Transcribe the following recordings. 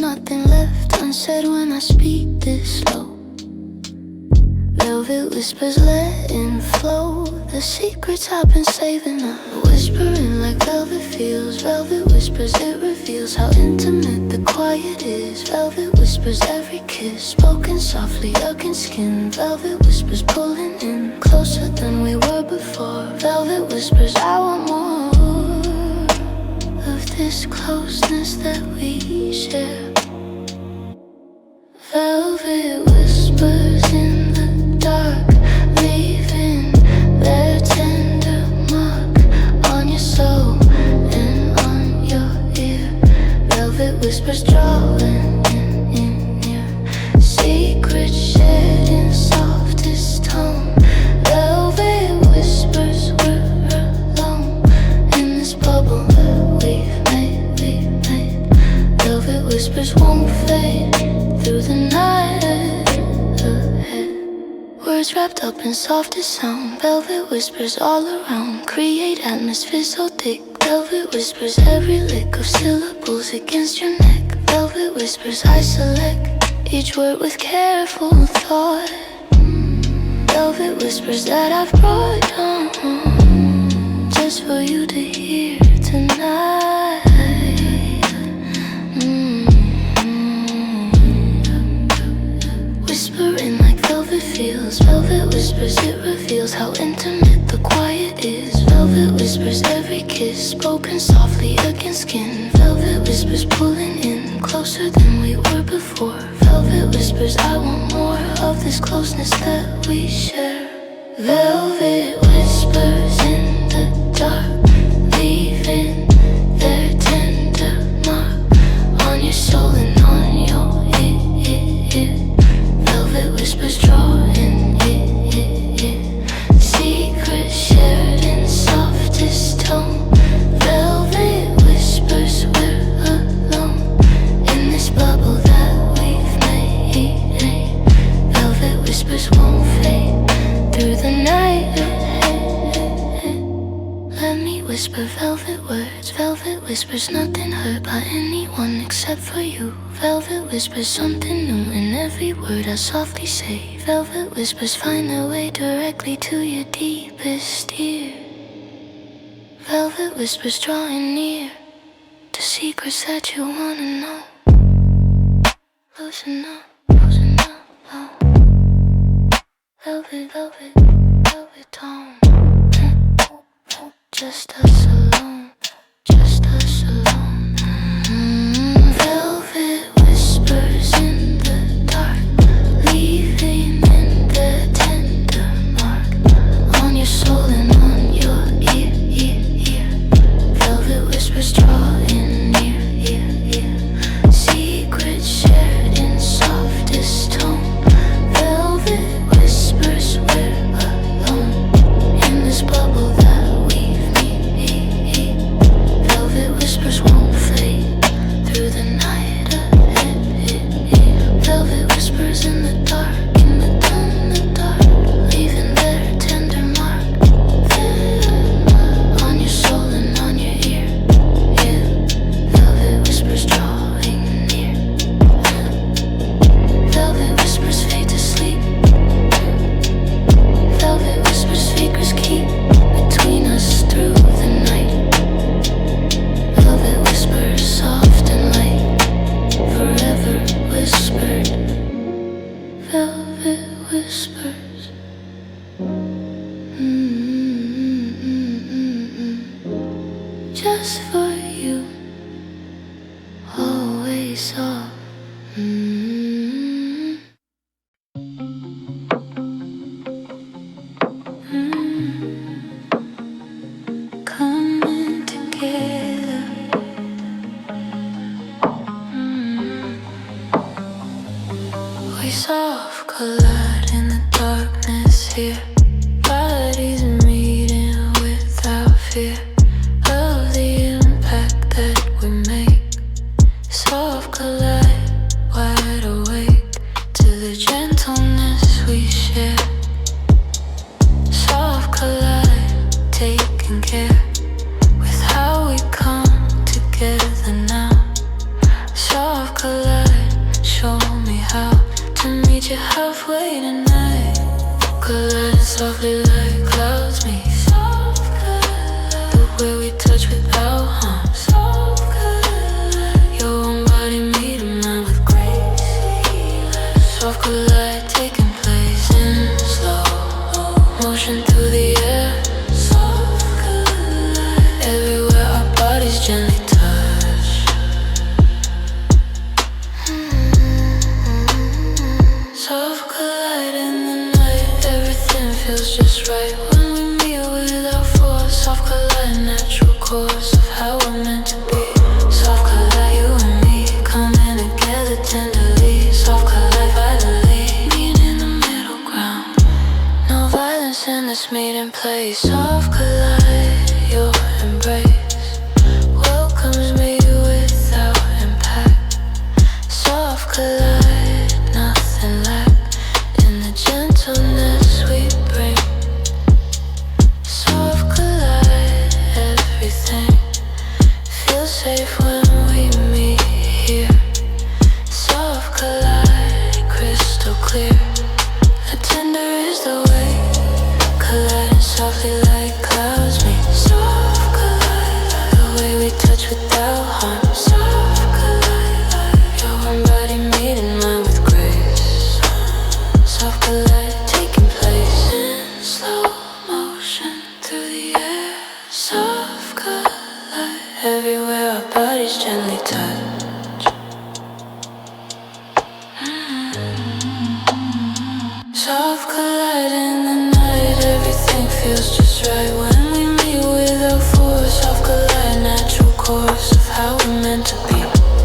Nothing left unsaid when I speak this slow. Velvet whispers letting flow the secrets I've been saving up. Whispering like velvet feels. Velvet whispers, it reveals how intimate the quiet is. Velvet whispers, every kiss spoken softly against skin. Velvet whispers pulling in closer than we were before. Velvet whispers, I want more of this closeness that we share. Velvet whispers in the dark, leaving their tender mark on your soul and on your ear. Velvet whispers drawing in near, secrets shared in softest tone. Velvet whispers, we're alone in this bubble that we've made. Velvet whispers won't fade through the night ahead. Words wrapped up in softest sound. Velvet whispers all around, create atmosphere so thick. Velvet whispers, every lick of syllables against your neck. Velvet whispers, I select each word with careful thought. Velvet whispers that I've brought down just for you to hear tonight. Whispering like velvet feels. Velvet whispers, it reveals how intimate the quiet is. Velvet whispers, every kiss spoken softly against skin. Velvet whispers pulling in closer than we were before. Velvet whispers, I want more of this closeness that we share. Velvet whispers in the dark, leaving their tender mark on your soul and on your ear. Velvet whispers drawing in, secrets shared in softest tone. Velvet whispers, we're alone in this bubble that we've made. Velvet whispers won't fade through the night. Let me whisper velvet words. Velvet whispers, nothing heard by anyone except for you. Velvet whispers, something new in every word I softly say. Velvet whispers find their way directly to your deepest ear. Velvet whispers drawing near to secrets that you wanna know. Loosen up, oh. Velvet, velvet, velvet tone. Just us alone, just us alone. Velvet whispers in the dark, leaving in their tender mark on your soul and on your ear. Velvet whispers drawing near, secrets shared in softest tone. Velvet whispers, we're alone in this bubble that we've made. Velvet whispers won't fade through the night ahead. Velvet whispers in the dark, in the dark, leaving their tender mark on your soul and on your ear. Velvet whispers drawing near. Velvet whispers fade to sleep. Velvet whispers fingers keep between us through the night. Velvet whispers soft and light, forever whispered. Velvet whispers. Just for you, always soft. taking care with how we come together now. Soft collide, show me how to meet you halfway tonight. Colliding softly like clouds meet. Soft collide, the way we touch without harm. Soft collide, your own body meeting mine with grace. Soft collide taking place in slow motion through the air. Soft collide, everywhere our bodies gently touch. Soft collide in the night, everything feels just right when we meet without force. Soft collide, natural course of how we're meant to be. Soft collide, you and me coming together tenderly. Soft collide, finally meet in the middle ground. No violence in this meeting place. Soft collide, your embrace welcomes me without impact. Soft collide, nothing lack in the gentleness we bring. Soft collide, everything feels safe when we meet here. Soft collide, crystal clear. The tender is the way, colliding softly like clouds meet. Soft collide, the way we touch without harm. Soft collide, your one body meeting mine with grace. Soft collide taking place in slow motion through the air. Soft collide, everywhere our bodies gently touch. Soft collide in the night, everything feels just right when we meet without force. Soft collide, natural course of how we're meant to be.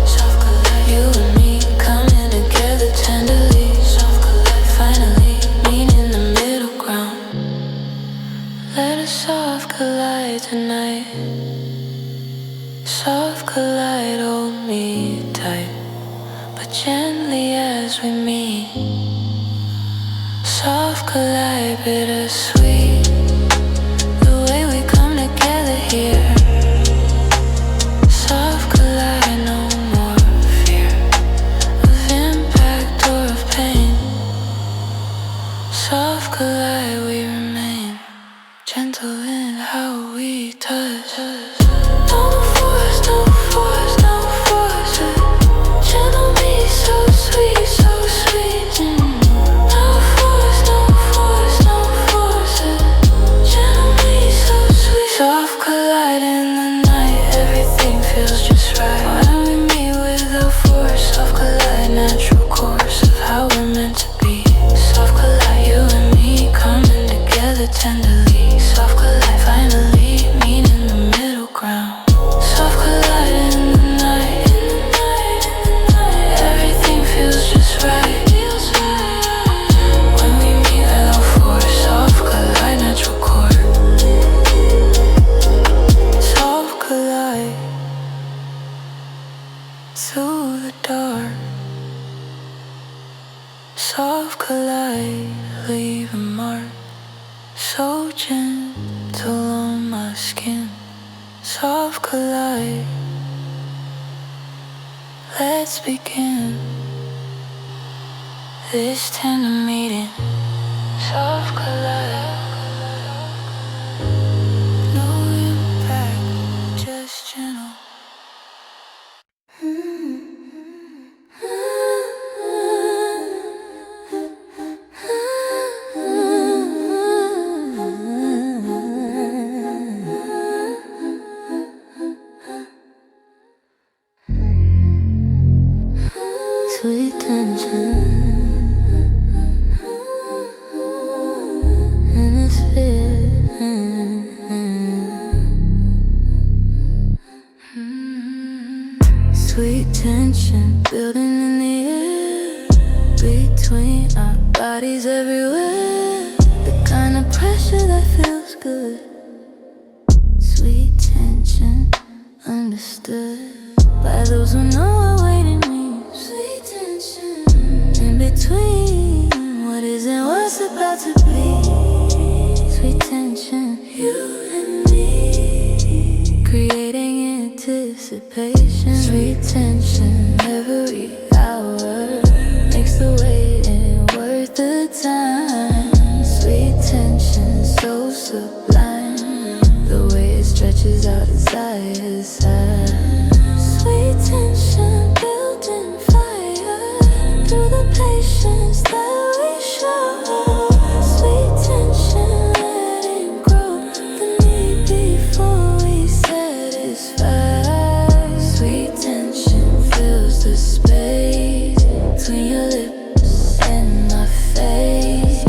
Soft collide, you and me coming together tenderly. Soft collide, finally meet in the middle ground. Let us soft collide tonight. Soft collide, hold me tight, but gently as we meet. Soft collide, bittersweet, the way we come together here. Soft collide, no more fear of impact or of pain. Soft collide, we remain gentle in how we touch. No force, no force, no force. Gentle me, so sweet, so sweet. No force, no force, no force. Gentle me, so sweet. Soft collide in the night, everything feels just right when we meet without force. Soft collide, natural course of how we're meant to be. Soft collide, you and me coming together tenderly. Soft collide, finally meet in the middle ground. Soft collide in the night, everything feels just right when we meet without force. Soft collide, natural chord. Soft collide through the dark. Soft collide, leave a mark so gentle on my skin. Soft collide, let's begin this tender meeting. Soft collide, no impact, just gentle. Sweet tension in this sweet tension building in the air between our bodies everywhere. The kind of pressure that feels good. Sweet tension understood by those who know what waiting means. Sweet tension in between what is and what's about to be. Sweet tension, you and me. anticipation, sweet tension every hour makes the waiting worth the time. Sweet tension so sublime, the way it stretches out desires high. Sweet tension building fire through the patience that we show. Sweet tension letting grow the need before we satisfy. Sweet tension fills the space between your lips and my face,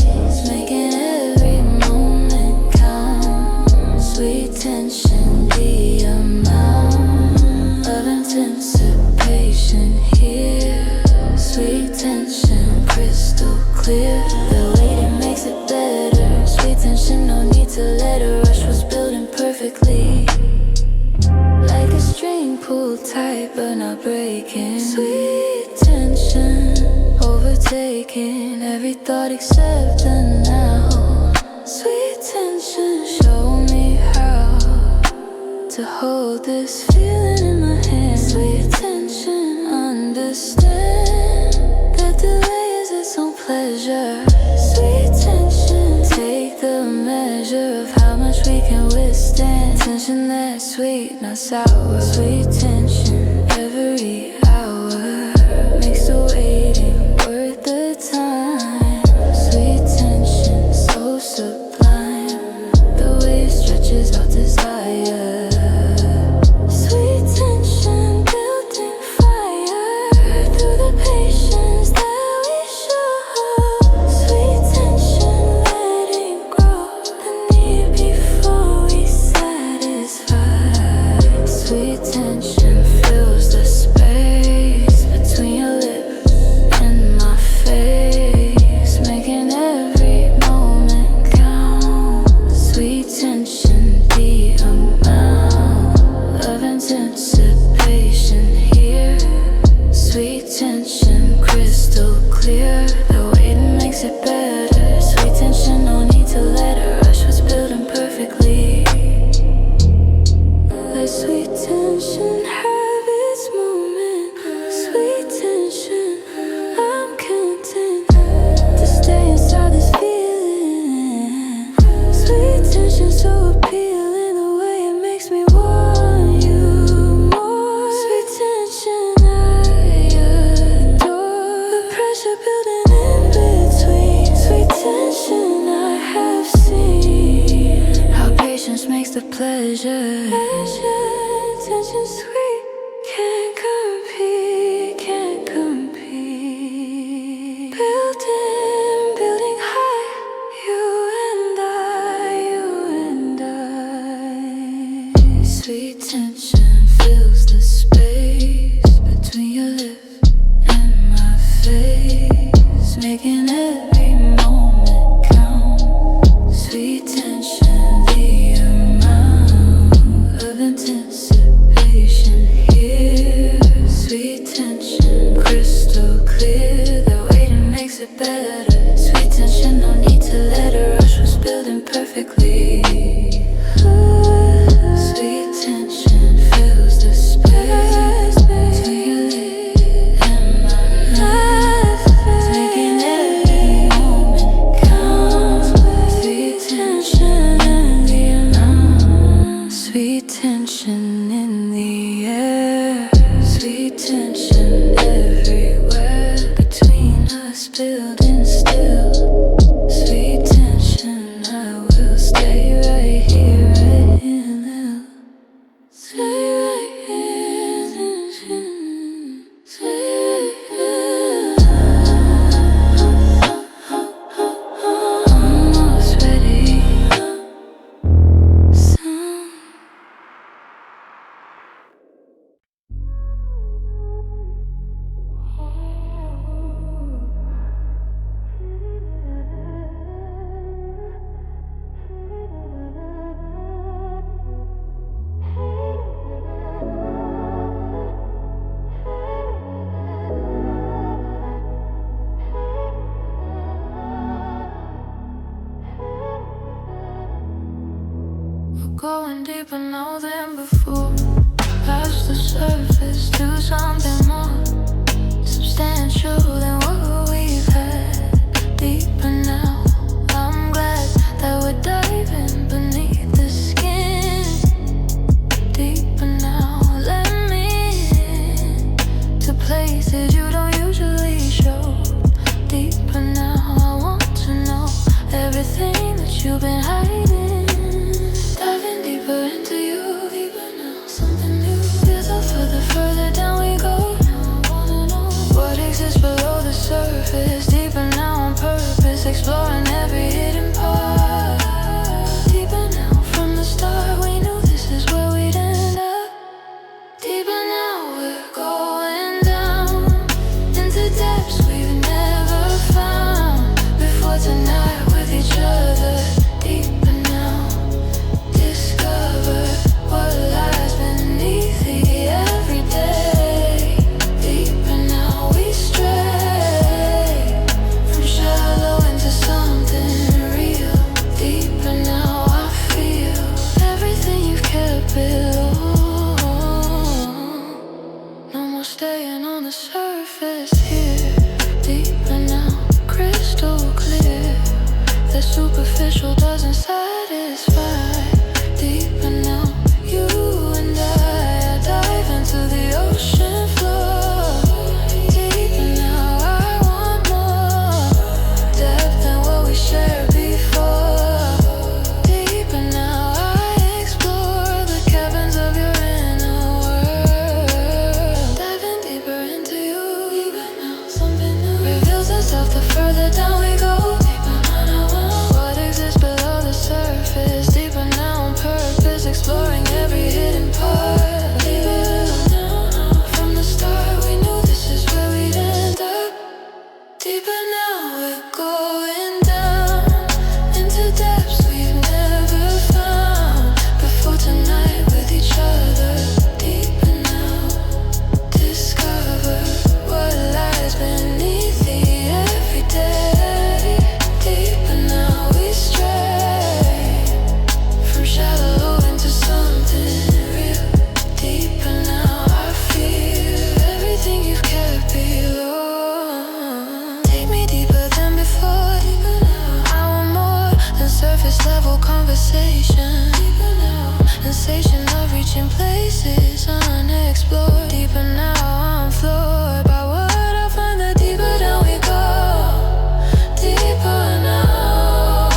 making every moment count. Sweet tension, the amount of anticipation here. Sweet tension, crystal clear. The waiting makes it better. Sweet tension, no need to let it rush. Was building perfectly, like a string pulled tight but not breaking. Sweet tension, overtaking every thought except the now. Sweet tension, show me how to hold this feeling in my hand. Sweet tension, understand that delay is its own pleasure. Sweet tension, take the measure of how much we can withstand. Tension that's sweet, not sour. Sweet tension, every hour makes the waiting worth the time. Sweet tension, so sublime, the way it stretches out desire. Sweet tension, building fire through the patience that we show. Sweet tension, letting grow the need before we satisfy. Sweet tension fills the space between your lips and my face, making every moment count. Sweet tension, the amount of anticipation here. Sweet tension, crystal clear. The waiting makes it better. Sweet tension, no need to let it rush. Was building perfectly. Let sweet tension have its moment. Sweet tension, I'm content to stay inside this feeling. Sweet tension, so appealing, the way it makes me want you more. Sweet tension, I adore the pressure building in between. Sweet tension, I have seen how patience makes the pleasure. Tension sweet, can't compete, can't compete. Building high, you and I. Sweet tension fills the space between your lips and my face, making every moment count. Sweet tension, the amount of anticipation here. Sweet tension, crystal clear. The waiting makes it better. Sweet tension, no need to let it rush. Was building perfectly. Sweet tension fills the space between your lips and my face, making every moment count. Sweet tension in the amount. Sweet tension in the air. Sweet tension everywhere between us, building still. Sweet tension, I will stay right here, right here. Stay right here, stay right here. Almost ready. Sound. Going deeper now than before. past the surface to something more substantial than what we've had. Deeper now, I'm glad that we're diving beneath the skin. Deeper now, let me in to places you don't usually show. Deeper now, I want to know everything that you've been hiding. Diving deeper into you, deeper now, something new. Feels up further down we go. Now I wanna know what exists below the surface. Deeper now on purpose, exploring every hidden part. Deeper now, from the start we knew this is where we'd end up. Deeper now, we're going down into depths we've never found before tonight with each other. Deeper now, discover what lies beneath the everyday. Deeper now, we stray from shallow into something real. Deeper now, I feel everything you've kept below. No more staying on the surface here. Deeper now, crystal clear. The superficial doesn't satisfy. Deeper now, you and I dive into the ocean floor. Deeper now, I want more depth than what we shared before. Deeper now, I explore the caverns of your inner world. Diving deeper into you. Deeper now, something new reveals itself the further down we go. Deeper now, what exists below the surface. Deeper now on purpose, exploring every hidden part. Deeper now, from the start we knew this is where we'd end up. Deeper now, we're going down into depths we've never found before tonight with each other. Deeper now, discover what lies beneath the everyday. Deeper now, we stray from shallow into something real. Deeper now, I feel everything you've kept below. Take me deeper than before. Deeper now, I want more than surface level conversation. Deeper now, sensation of reaching places unexplored. Deeper now, I'm floored by what I find. The deeper down we go. Deeper now,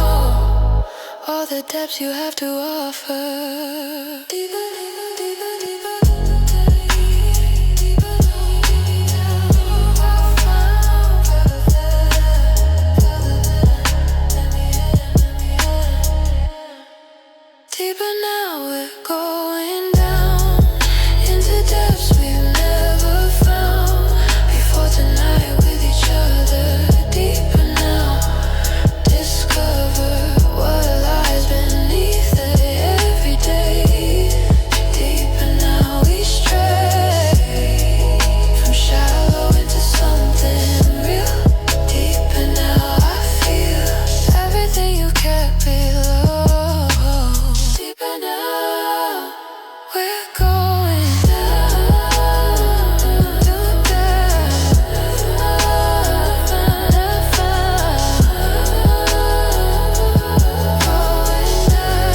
all the depths you have to offer. Deeper, deeper, deeper, deeper, deeper, deeper now, we're going down into depths we've never found before tonight with each other. Deeper now, discover what lies beneath the everyday. Deeper now, we stray from shallow into something real. Deeper now, I feel everything you kept below. Deeper now, we're going down to depths never found. Going down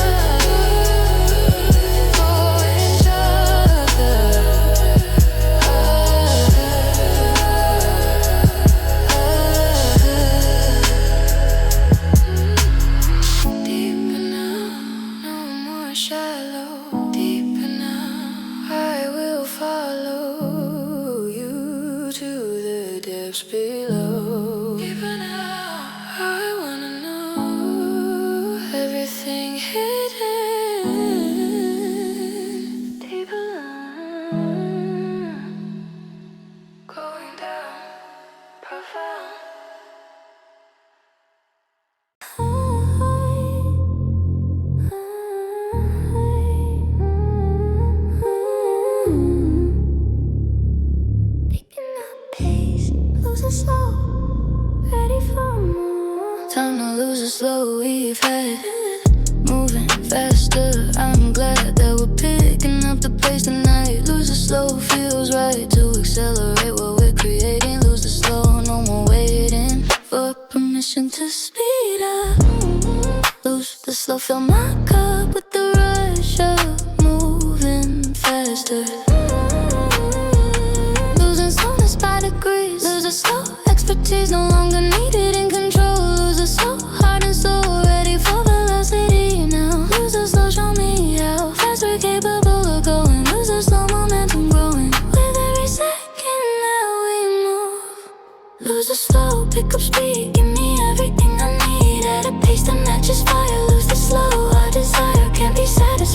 for each other. Deeper now, no more shallow. Deeper now, I will follow you to the depths below. Deeper now, I wanna know everything hidden. Deeper now, going down, profound. Picking up pace, losing slow, ready for more. Time to lose the slow we've had. Moving faster, I'm glad that we're picking up the pace tonight.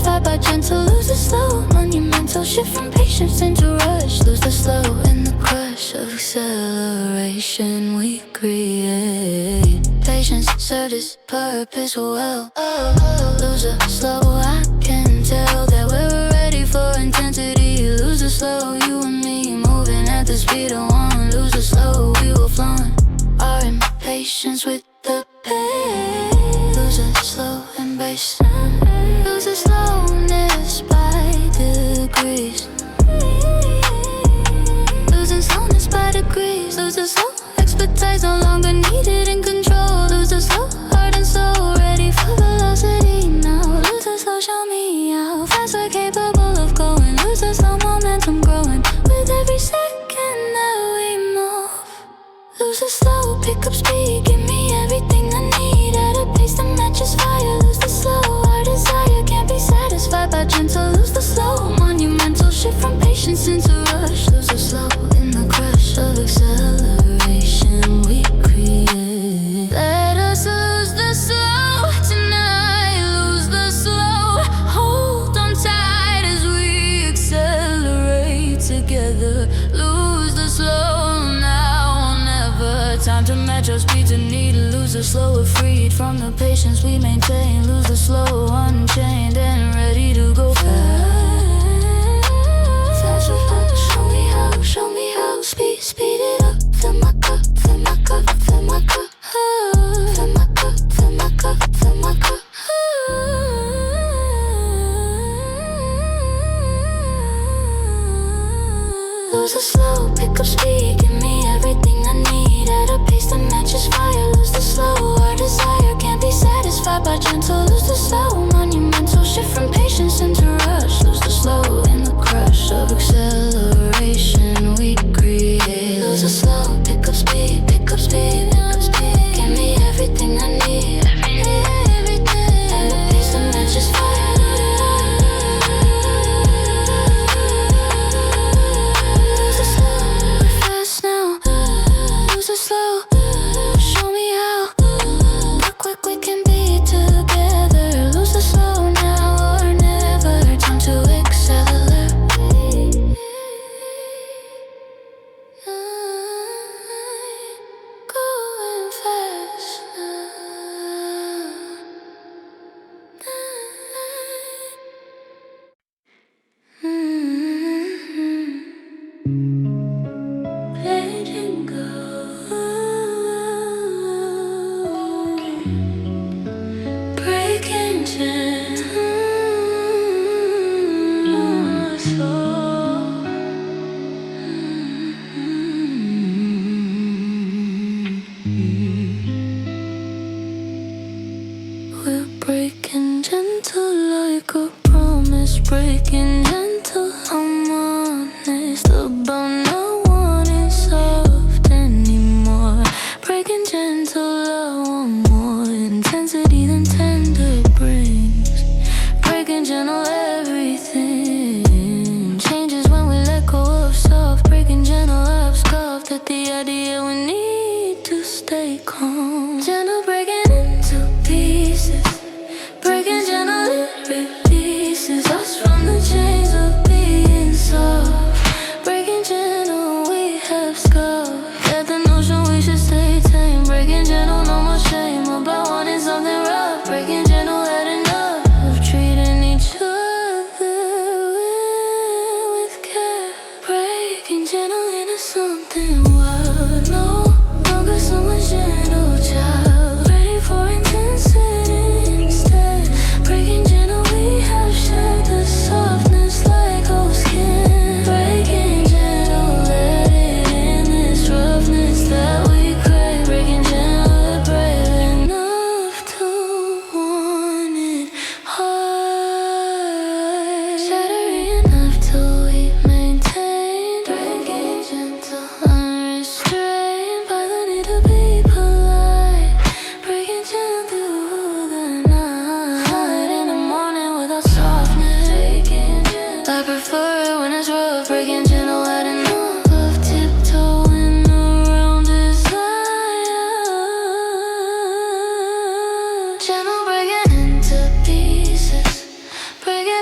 satisfied by gentle. Lose the slow, monumental. Shift from patience into rush. Lose the slow in the crush of acceleration we create. Patience served its purpose well. Lose the slow, I can tell that we're ready for intensity. Lose the slow, you and me moving at the speed of one. Lose the slow, we will flaunt our impatience with the pace. Lose the slow embrace. Lose the slowness by degrees. Losing slowness by degrees. Lose the slow, expertise no longer needed in control. Lose the slow, heart and soul ready for velocity now. Lose the slow, show me how fast we're capable of going. Lose the slow, momentum growing with every second that we move. Lose the slow, pick up speed, give me everything I need at a pace that matches fire. Lose the slow, our desire can't be satisfied by gentle. Lose the slow, monumental. Shift from patience into rush. Lose the slow in the crush of acceleration we create. Let us lose the slow tonight. Lose the slow, hold on tight as we accelerate together. Lose the slow now or never. Time to match our speed to need. Lose the slow, we're freed from the patience we maintain. Lose the slow, unchained and ready to go fast. Show me how, show me how. Speed it up. Fill my cup, fill my cup, fill my cup. Fill my cup, fill my cup, fill my cup. Lose the slow, pick up speed, give me everything I need at a pace that matches fire. Lose the slow, our desire can't be satisfied by gentle. Lose the slow, monumental. Shift from patience into rush. Lose the slow in the crush of acceleration we create. Lose the slow, pick up speed, pick up speed, pick up speed. Give me everything I need, everything at a pace that matches fire. Gentle breaking into pieces, breaking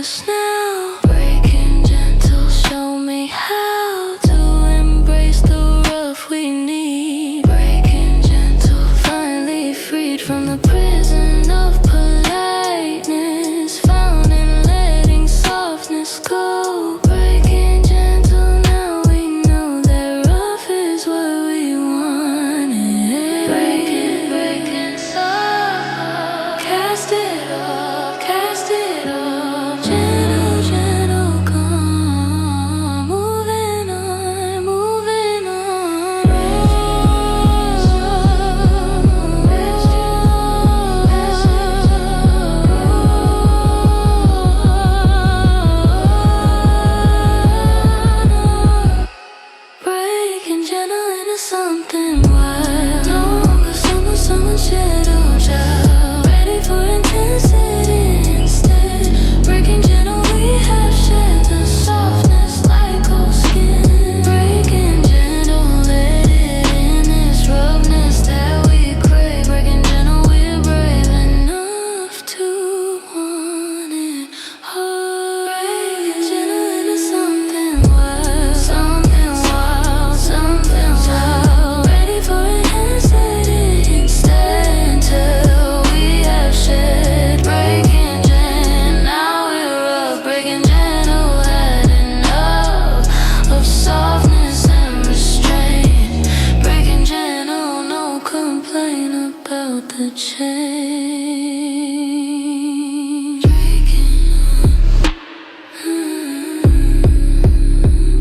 us now. Breaking gentle, show me how to embrace the rough we need. Breaking gentle, finally freed from the prison of politeness, found in letting softness go. Breaking gentle, now we know that rough is what we wanted. Breaking soft, cast it off, gentle, gentle, calm, moving on, moving on. Breaking gentle into something wild. No longer someone's shadow child. Ready for intensity instead. Breaking gentle, we have shared the softness like old skin. Breaking gentle, let it in this roughness that we crave. Breaking gentle, we're brave enough to want it hard. Breaking gentle into something wild, something wild, something wild. Ready for intensity instead until we have shared. Breaking gentle, now we're rough. Breaking gentle, had enough of softness and restraint. Breaking gentle, no complaint about the change.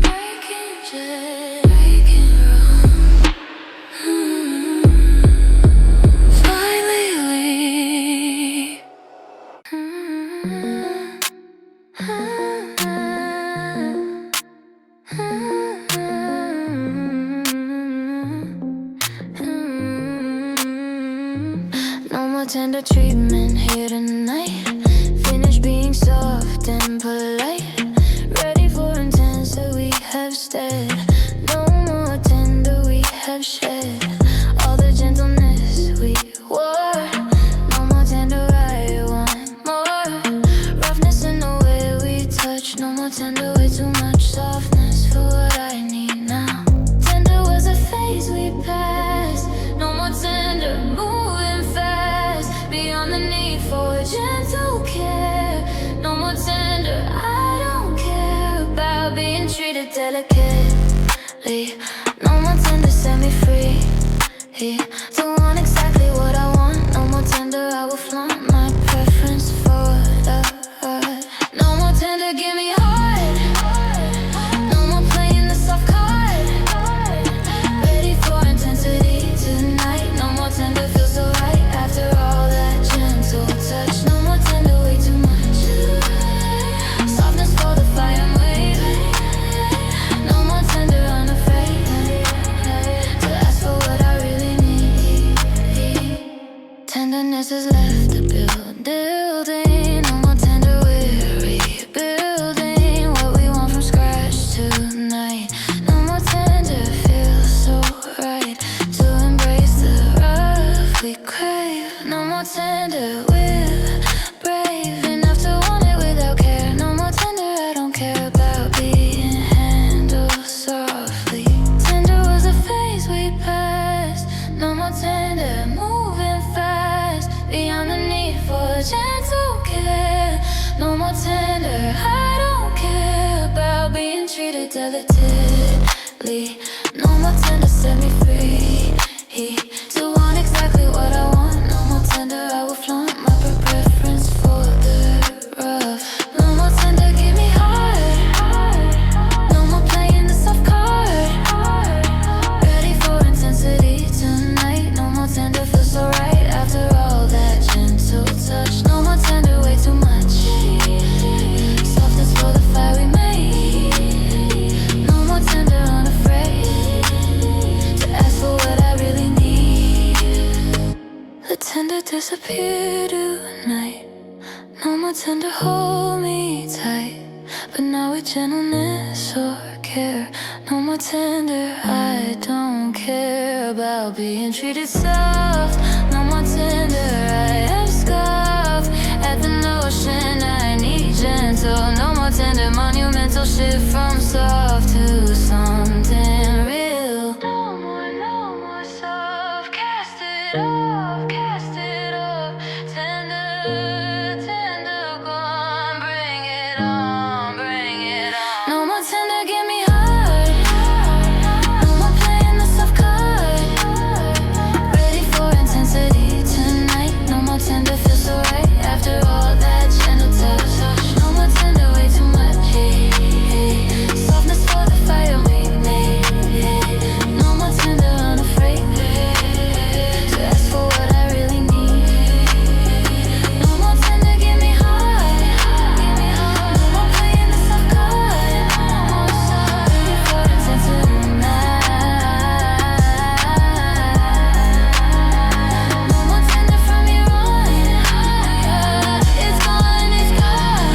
Breaking gentle, breaking finally we no more tender treatment here tonight. Finish being soft and polite. Ready for intense that we have stayed. No more tender we have shared. All the gentleness we wore. No more tender, I want more. Roughness in the way we touch. No more tender, way too much softness for what I need now. Tender was a phase we passed. No more tender, moving fast. Beyond the need for gentle care. No more tender, I don't care about being treated delicately. No more tender, set me free. Don't want exactly what I want. No more tender, I will flaunt my preference for the hurt. No more tender, give me heart. No more playing the soft card. Ready for intensity tonight. No more tender, feels so right after all that gentle touch. No more tender, way too much. Softness for the fire I'm waving. No more tender, unafraid to ask for what I really need. Tenderness has left the building. No more tender, we're rebuilding what we want from scratch tonight. No more tender, feels so right to embrace the rough we crave. No more tender, we're brave enough to want it without care. No more tender, I don't care about being handled softly. Tender was a phase we passed. No more tender, moving fast. Beyond the need for gentle care. No more tender, I don't care about being treated delicately. No more tender, set me free. To want exactly what I want. No more tender, I will flaunt my preference for the rough. No more tender, give me heart. No more playing the soft card. Ready for intensity tonight. No more tender, feels so right after all that gentle touch. No more tender, way too much. Softness for the fire we made. No more tender, unafraid to ask for what I really need. The tender disappeared tonight. No more tender, hold me tight. But now with gentleness or care. No more tender, I don't care about being treated soft. No more tender, I have scoffed at the notion I need gentle. off, cast it off. Tender, tender, go on, bring it on, bring it on. No more tender, give me hard. No more playing the soft card. Ready for intensity tonight. No more tender, feels so right after all that gentle touch. No more tender, way too much. Softness for the fire we made. No more tender, unafraid to ask for what I really need. No more tender, give me hard. No more playing the soft card. Ready for intensity tonight. No more tender from your own. It's gone, it's gone.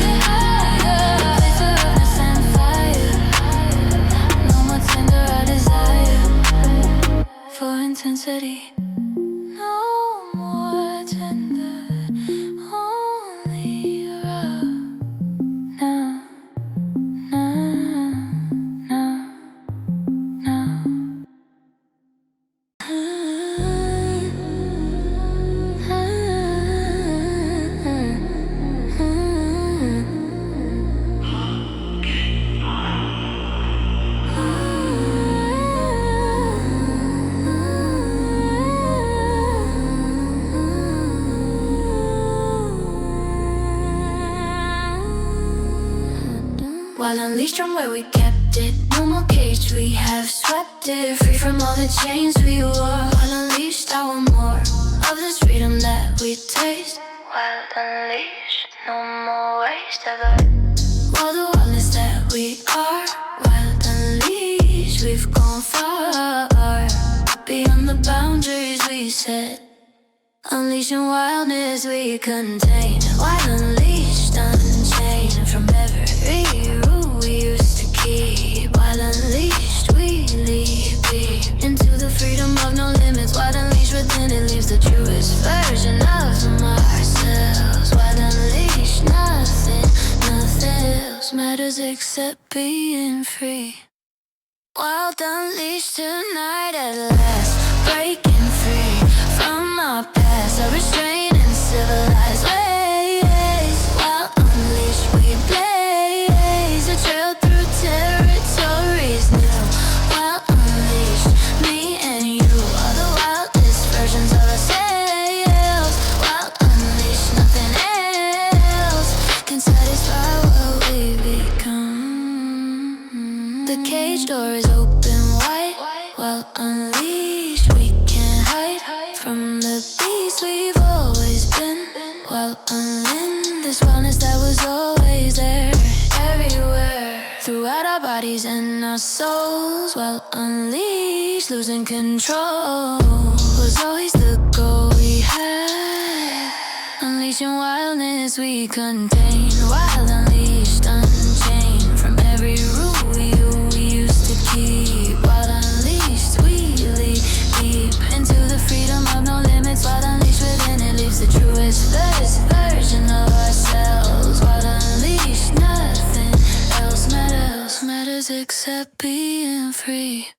Place of roughness and fire. No more tender, I desire for intensity. No more tender, only rough. Now, now, now, now. While unleashed from where we kept it, no more cage, we have swept it. Free from all the chains we wore. While unleashed, I want more of this freedom that we taste. While unleashed, no more waste of it. While the wildness that we are. While unleashed, we've gone far beyond the boundaries we set. Unleashing wildness we contain. While unleashed, unchained from every rule we used to keep. While unleashed, we leap deep into the freedom of no limits. While unleashed within it leaves the truest version of ourselves. While unleashed, nothing else matters except being free. While unleashed tonight at last, breaking free from our past, our restrained and civilized ways. While unleashed we blaze a trail through territories new. While unleashed, me and you are the wildest versions of ourselves. While unleashed, nothing else can satisfy what we become. The cage door is open wide. While unleashed, we can't hide from the beast we've always been. While unleashed, this wellness that was always there, everywhere, throughout our bodies and our souls. While unleashed, losing control was always the goal we had. Unleashing wildness we contain. While unleashed, unchained from every rule we used to keep. While unleashed, we leap deep into the freedom of no limits. While unleashed within it leaves the truest version of ourselves. While unleashed, nothing else matters except being free.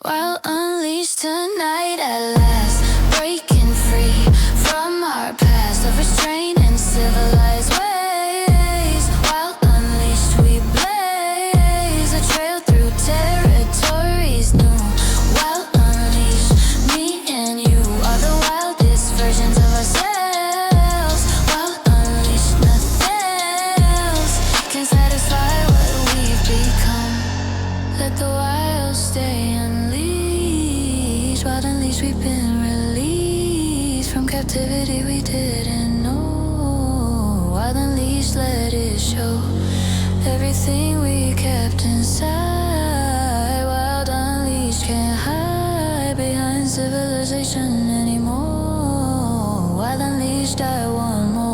While unleashed tonight at last, breaking free from our past of restraint and civilized ways. While unleashed we blaze a trail through territories new. While unleashed, me and you are the wildest versions of ourselves. While unleashed, nothing else can satisfy what we've become. Let the wild stay unleashed. While unleashed, we've been released from captivity we didn't know. While unleashed, let it show everything we kept inside. Wild unleashed, can't hide behind civilization anymore. Wild unleashed, I want more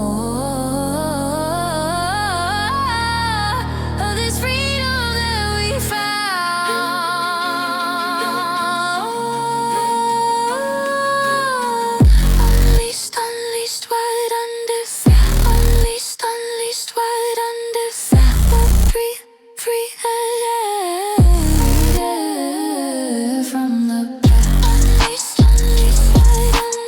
of this freedom that we found. Unleashed, unleashed, wide undefiled. Unleashed, unleashed, wide undefiled. Free, free, yeah, from the past. Unleashed, unleashed, wide undefiled.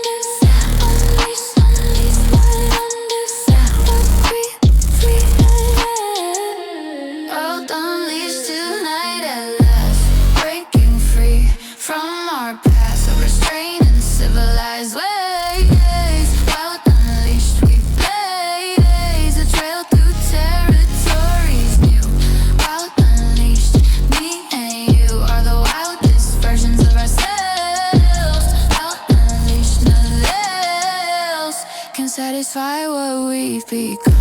satisfy what we've become.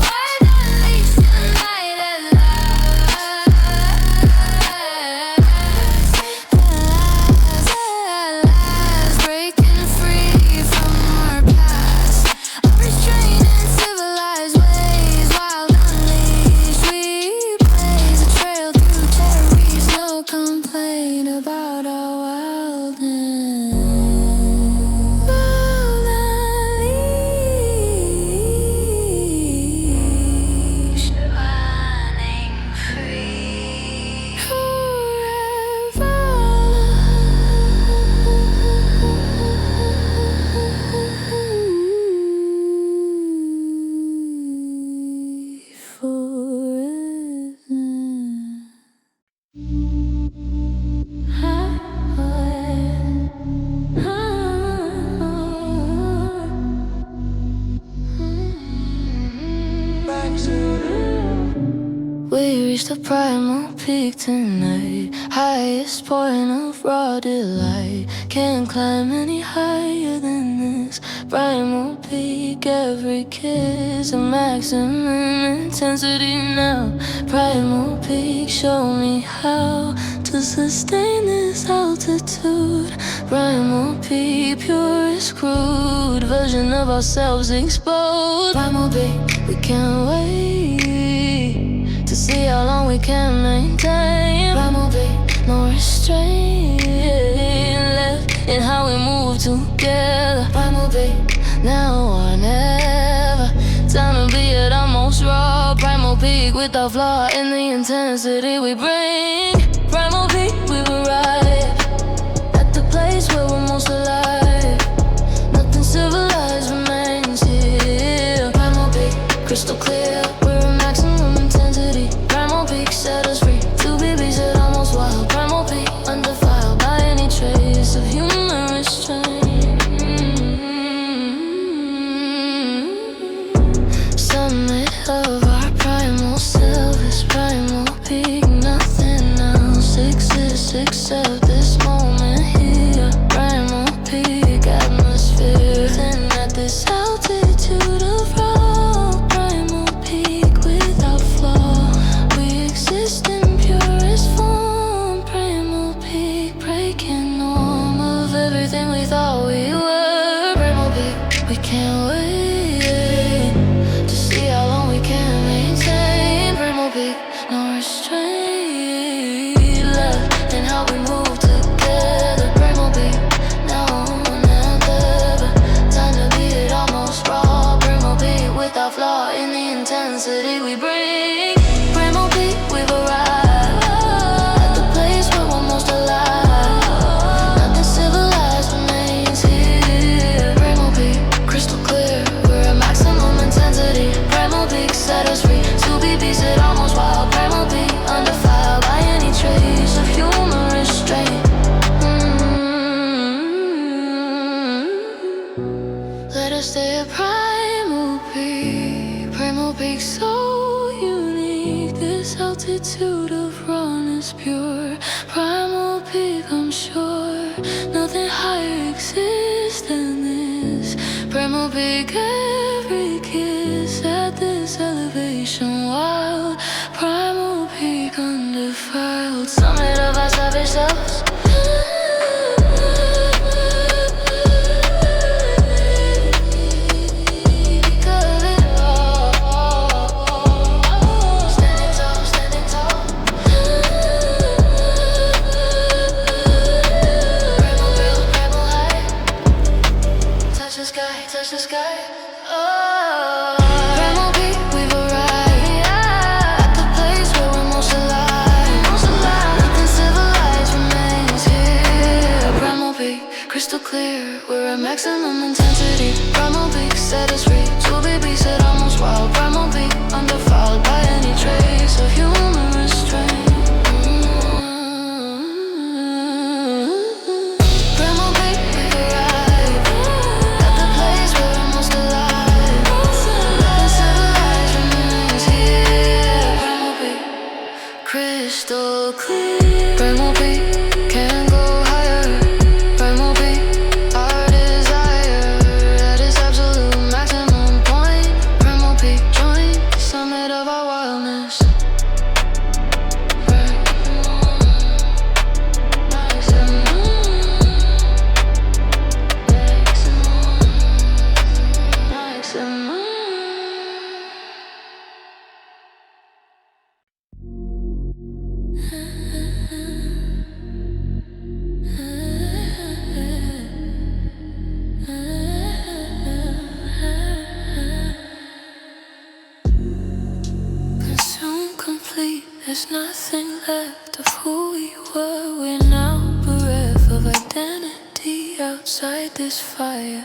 Why not leave tonight at last? At last, breaking free from our past, unrestrained in civilized ways. Wild unleashed, we blaze a trail through cherries. No complaint about our wildness. We reached the primal peak tonight, highest point of raw delight. Can't climb any higher than this primal peak. Every kiss a maximum intensity now. Primal peak, show me how to sustain this altitude. Primal peak, purest crude version of ourselves exposed. Primal peak, we can't wait to see how long we can maintain. Primal beat, no restraint left in how we move together. Primal beat, now or never. Time to be at our most raw. Primal peak without flaw in the intensity we bring. Primal peak, we've arrived at the place where we're most alive. Nothing civilized remains here. Primal peak, crystal clear. We're a maximum intensity. Primal peak set us free. Two babies at almost wild. Primal peak undefiled by any trace of human restraint. Summit of our primal self is primal peak. Nothing else exists except this moment here. Primal peak atmosphere. And at this altitude of raw, primal peak without flaw. We exist in purest form. Primal peak breaking norm of everything we thought we were. Primal peak, we can't wait to see how long we can maintain. Primal peak, no restraint left in how we move together. Primal peak, now and ever. Time to be it almost raw. Primal peak without flaw in the intensity we bring. Primal peak, we've arrived at the place where we're most alive. Nothing civilized remains here. Primal peak, crystal clear. We're at maximum intensity. Primal peak set us free. Two BBs at almost wild. Primal peak undefiled by any trace of human restraint. Let us stay at primal peak. Primal peak so unique. This altitude of rawness pure. Primal peak, I'm sure nothing higher exists than this. Primal peak, every kiss at this elevation wild. Primal peak undefiled. Summit of our savage selves. Standing tall, standing tall. Primal real, primal high. Touch the sky, touch the sky. Oh, primal peak, we've arrived at the place where we're most alive. Nothing civilized remains here. Primal peak, crystal clear. We're at maximum intensity. Primal peak set us free. Two babies at almost wild. Primal peak undefiled by any trace of human restraint. Primal peak, we've arrived at the place where we're most alive. Nothing civilized remains here. Primal peak, crystal clear. Primal peak, can't go higher. Primal peak, our desire at its absolute maximum. There's nothing left of who we were. We're now bereft of identity outside this fire.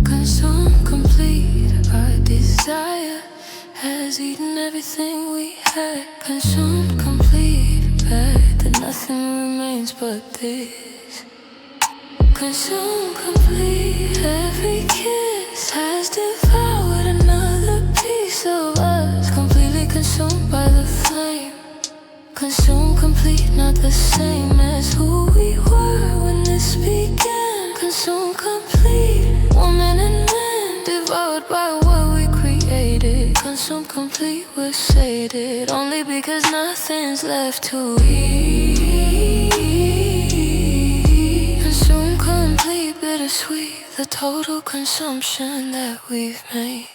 Consumed, complete, our desire has eaten everything we had. Consumed, complete, bad, that nothing remains but this. Consumed, complete, every kiss has devoured another piece of us. Completely consumed by the flame. Consumed, complete, not the same as who we were when this began. Consumed, complete, woman and man, devoured by what we created. Consumed, complete, we're sated, only because nothing's left to eat. Consumed, complete, bittersweet, the total consumption that we've made.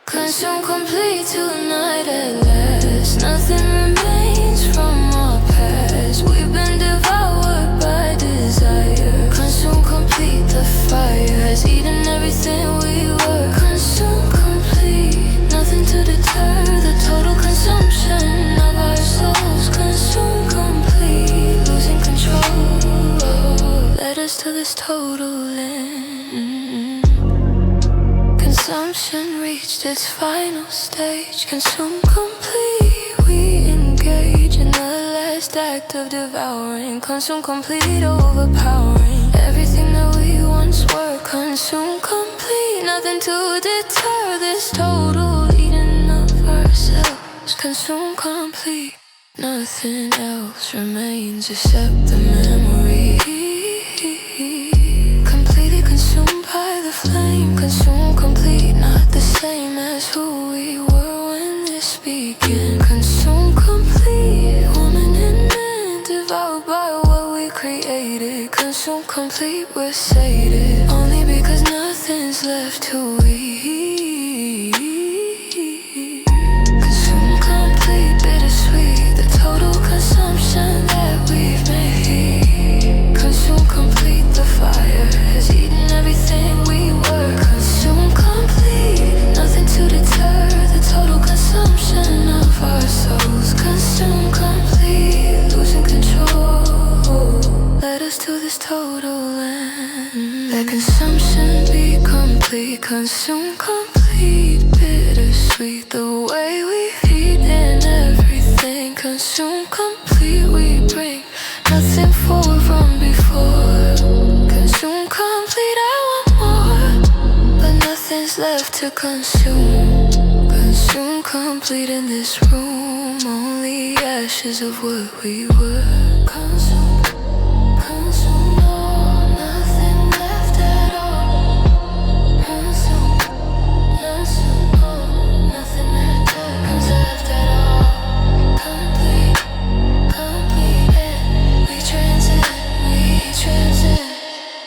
Consumed, complete, tonight at last. Nothing remains from our past. We've been devoured by desire. Consumed, complete, the fire has eaten everything we were. Consumed, complete, nothing to deter the total consumption of our souls. Consumed, complete, losing control led us to this total end. Consumption reached its final stage. Consumed, complete, we engage in the last act of devouring. Consumed, complete, overpowering everything that we once were. Consumed, complete, nothing to deter this total eating of ourselves. Consumed, complete, nothing else remains except the memory. Completely consumed by the flame. Consumed, complete, not the same as who we were when this began. Consumed, complete, woman and man, devoured by what we created. Consumed, complete, we're sated, only because nothing's left to eat. Consumed, complete, bittersweet, the total consumption that we've made. Consumed, complete, the fire has eaten everything we were. Consumed, complete, nothing to deter the total consumption of our souls. Consumed, complete, losing control led us to this total end. Let consumption be complete. Consumed, complete, bittersweet, the way we've eaten everything. Consumed, complete, we bring nothing forward from before. Consumed, complete, I want more, but nothing's left to consume. Consumed, complete in this room, only ashes of what we were. Consumed, consumed, all, nothing left at all. Consumed, consumed, all, nothing left at all. Complete, complete, and we transit.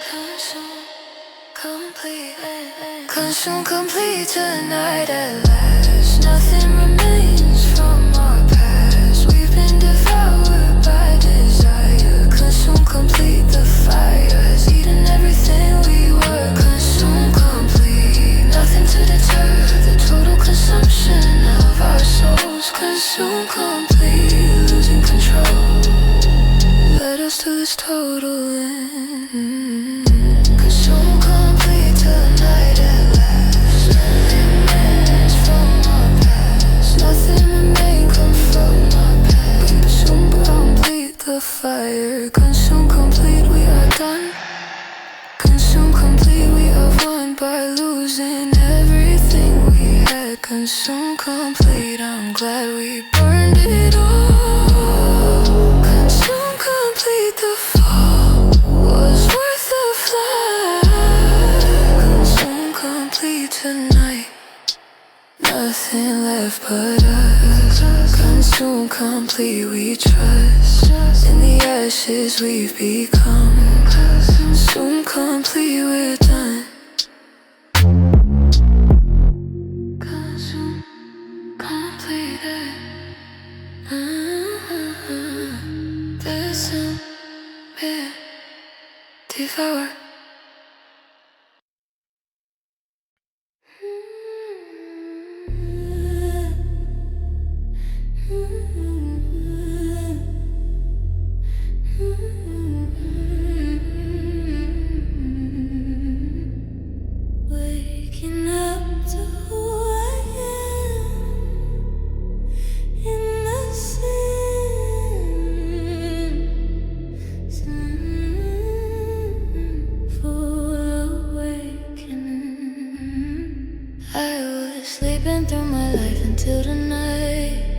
Consumed, complete, consumed, complete, tonight at last. Nothing remains from our past. We've been devoured by desire. Consumed, complete, the fire has eaten everything we were. Consumed, complete, nothing to deter the total consumption of our souls. Consumed, complete, losing control led us to this total end. Consumed, complete, tonight at last. Nothing remains from our past. Nothing remains come from our past. Consumed, complete, the fire. Consumed, complete, we are done. Consumed, complete, we have won by losing everything we had. Consumed, complete, I'm glad we burned it all. Consumed, complete, the fall was worth the flight. Consumed, complete, tonight, nothing left but us. Consumed, complete, we trust in the ashes we've become. Consumed, complete, we're done. Consumed, completed. Listen, yeah, devour. creeping through my life until tonight.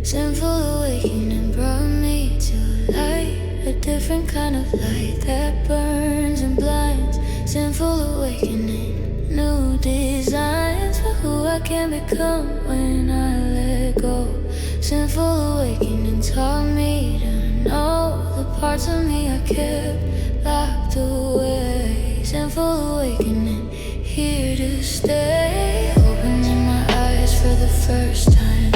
Sinful awakening brought me to light, a different kind of light that burns and blinds. Sinful awakening, new designs for who I can become when I let go. Sinful awakening taught me to know the parts of me I kept locked away. Sinful awakening, here to stay. Opening my eyes for the first time.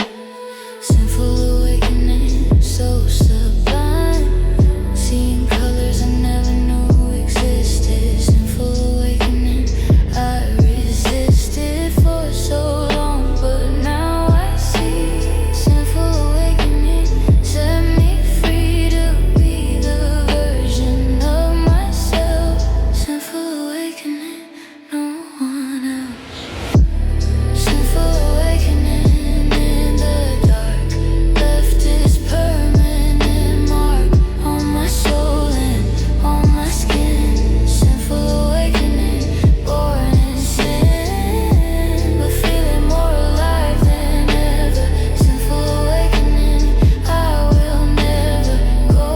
Sinful awakening, so sublime. Seeing colors I never knew existed. Sinful awakening, I resisted for so long, but now I see. Sinful awakening set me free to be the version of myself. Sinful awakening, no one else. Sinful awakening in the dark left its permanent mark on my soul and on my skin. Sinful awakening, born in sin, but feeling more alive than ever. Sinful awakening, I will never go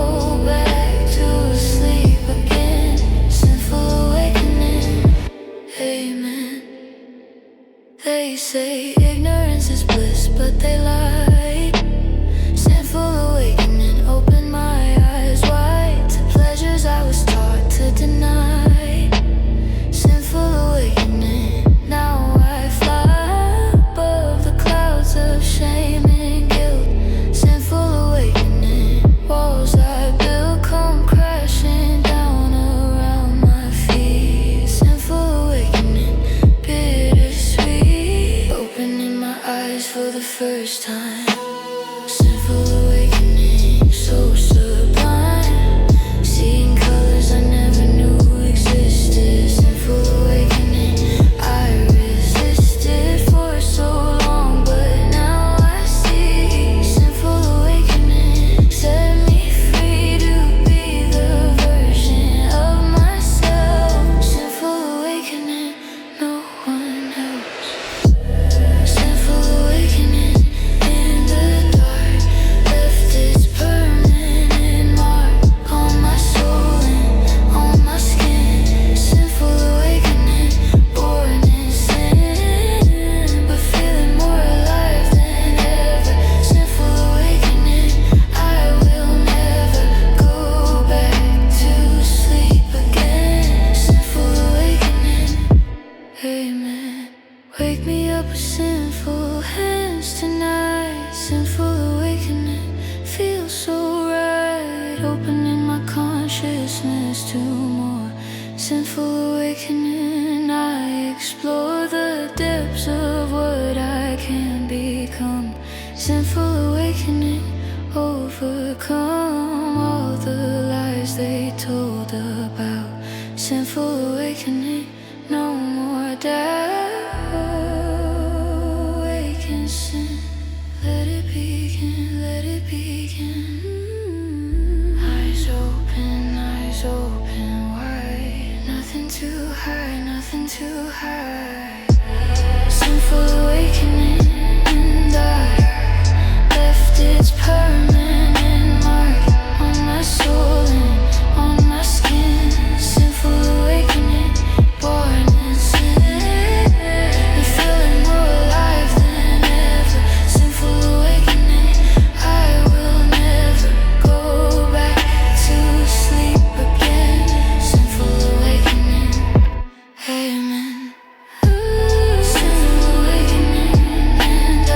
back to sleep again. Sinful awakening, amen. They say ignorance is bliss, but they lie. Sinful awakening opened my eyes wide to pleasures I was taught to deny. Sinful awakening, now I fly above the clouds of shame and guilt. Sinful awakening, walls I built come crashing down around my feet. Sinful awakening, bittersweet. Opening my eyes for the first time. Sinful awakening, so sublime. Seeing colors I never knew existed. Sinful awakening, I resisted for so long, but now I see. Sinful awakening set me free to be the version of myself. Sinful awakening, no one else. Sinful awakening in the dark left its permanent mark on my soul and on my skin. Sinful awakening, born in sin, but feeling more alive than ever. Sinful awakening, I will never go back to sleep again. Sinful awakening, amen. Wake me up with sinful hands tonight. Sinful awakening feels so right. Opening my consciousness to more. Sinful awakening, I explore the depths of what I can become. Sinful awakening, overcome all the lies they told about. Sinful awakening, no more doubt. Awaken sin, let it begin, let it begin. Eyes open wide. Nothing too high, nothing too high. Sinful awakening, and I left its permanent mark on my soul and on my skin. Sinful awakening, born in sin, and feeling more alive than ever. Sinful awakening, I will never go back to sleep again. Sinful awakening, amen. Sinful awakening, and I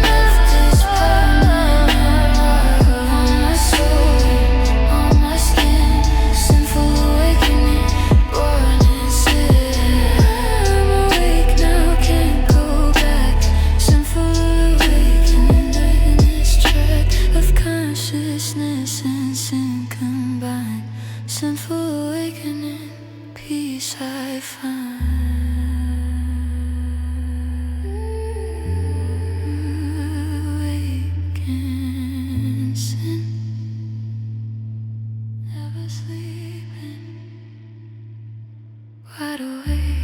left its permanent mark on my soul and on my skin. Sinful awakening, born in sin. I'm awake now, can't go back. Sinful awakening, in this track of consciousness and sin combined. Sinful awakening, peace I find. Awaken sin, never sleeping, wide awake.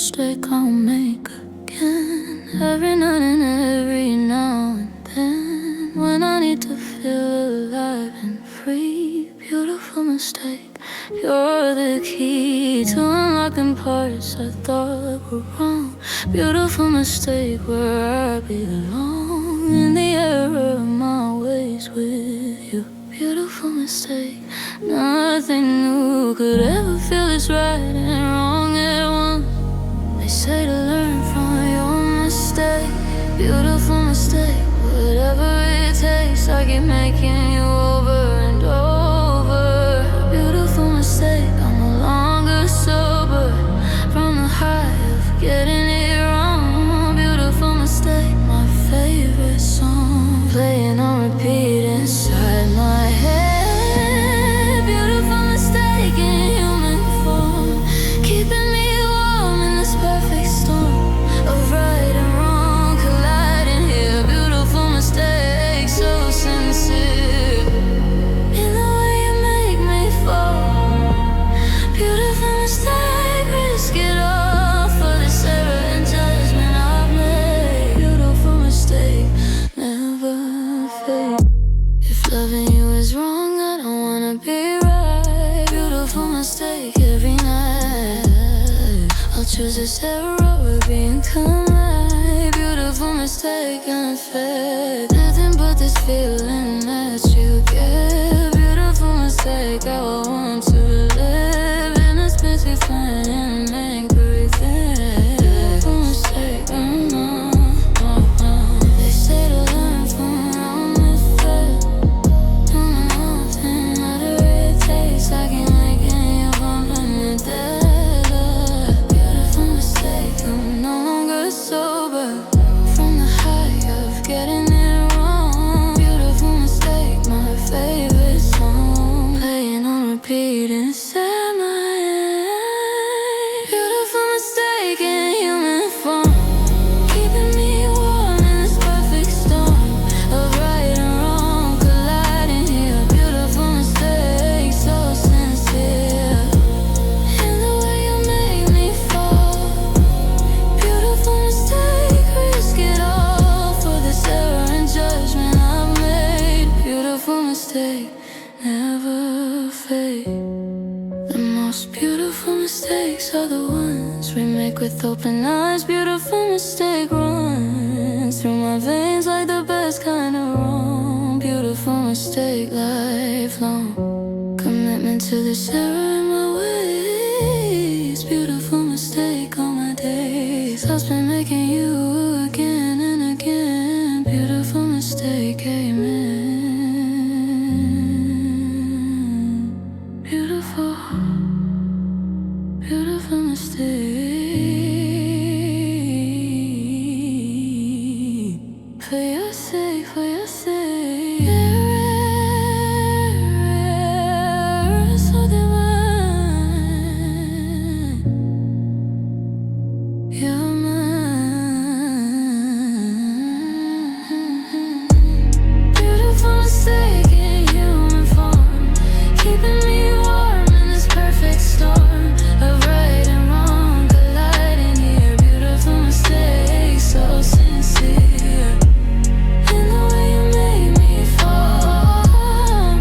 mistake I'll make again. Every night and every now and then, when I need to feel alive and free. Beautiful mistake, you're the key to unlocking parts I thought were wrong. Beautiful mistake, where I belong, in the error of my ways with you. Beautiful mistake, nothing new could ever feel this right and wrong at once. They say to learn from your mistake. Beautiful mistake, whatever it takes, I keep making you over and over. Beautiful mistake, I'm no longer sober from the high of getting it wrong. Beautiful mistake, my favorite song playing on repeat inside my head. Beautiful mistake in human form, keeping me warm in this perfect storm of right and wrong colliding here. Beautiful mistake, so sincere in the way you make me fall. Beautiful mistake, risk it all for this error and judgment I've made. Beautiful mistake, never fade. If loving you is wrong, I don't wanna be right. Beautiful mistake, every night I'll choose this error over being polite. Beautiful mistake, unfair. Nothing but this feeling that you get. Beautiful mistake, how I want to live in a space we find and make breathing. Beautiful mistake, They say to learn from wrong mistakes. Nothing matter it takes, I can make it from the dead. Beautiful mistake, I'm no longer sober from the high of getting it wrong. Beautiful mistake, my favorite song playing on repeat inside my head. Beautiful mistake in human form, keeping me warm in this perfect storm of right and wrong colliding here. Beautiful mistake, so sincere in the way you make me fall. Beautiful mistake, risk it all for this error and judgment I've made. Beautiful mistake, never fade. The most beautiful mistakes are the ones we make with open eyes. Beautiful mistake runs through my veins like the best kind of wrong. Beautiful mistake, lifelong commitment to this error in my ways. Beautiful mistake, all my days I've spent making you again and again. Beautiful mistake, amen. Beautiful, beautiful mistake. For your sake, for your sake. Error, so divine. You're mine. Beautiful mistake in human form, keeping me warm in this perfect storm of right and wrong colliding here. Beautiful mistake, so sincere in the way you make me fall.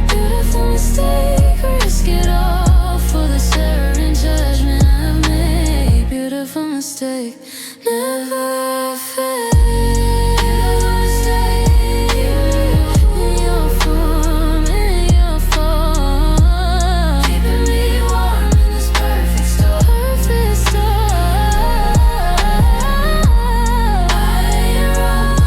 Beautiful mistake, risk it all for this error and judgment I've made. Beautiful mistake, never fade. Beautiful mistake, in your form, keeping me warm in this perfect storm. Perfect storm. Right and wrong.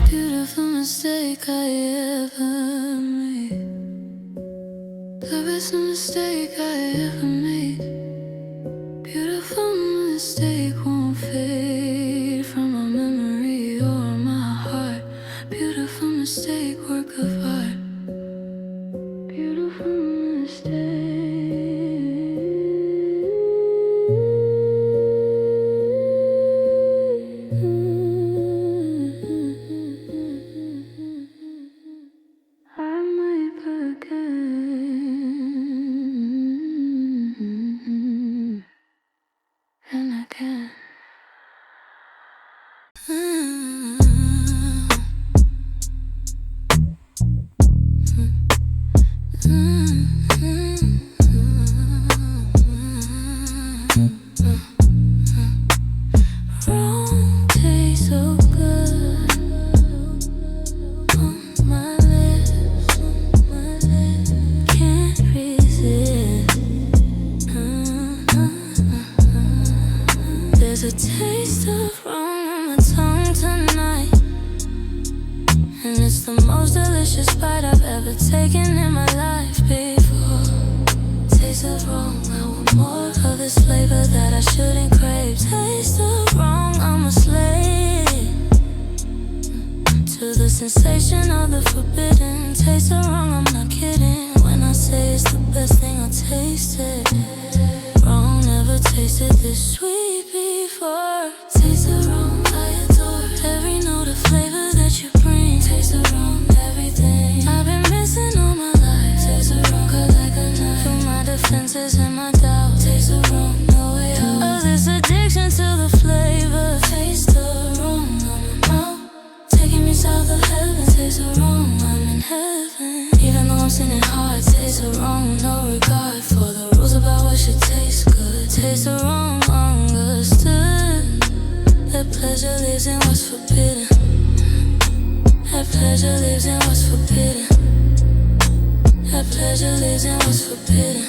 Beautiful mistake I ever made. The best mistake I ever made. Beautiful mistake won't fade from my memory or my heart. Beautiful mistake, work of art. Beautiful mistake. I might it's the most delicious bite I've ever taken in my life before. Taste of wrong, I want more of this flavor that I shouldn't crave. Taste of wrong, I'm a slave to the sensation of the forbidden. Taste of wrong, I'm not kidding when I say it's the best thing I tasted. Wrong, never tasted this sweet before. Taste of wrong, I adore every note of flavor that you bring. Taste of wrong, everything I've been missing all my life. Taste of wrong, cut like a knife through my defenses and my doubt. Taste of wrong, no way out of this addiction to the flavor. Taste of wrong, I'm out, taking me south of heaven. Taste of wrong, I'm in heaven. Even though I'm sinning hard, taste of wrong, no regard for the rules about what should taste good. Taste of wrong, understood that pleasure lives in what's forbidden. That pleasure lives in what's forbidden. That pleasure lives in what's forbidden.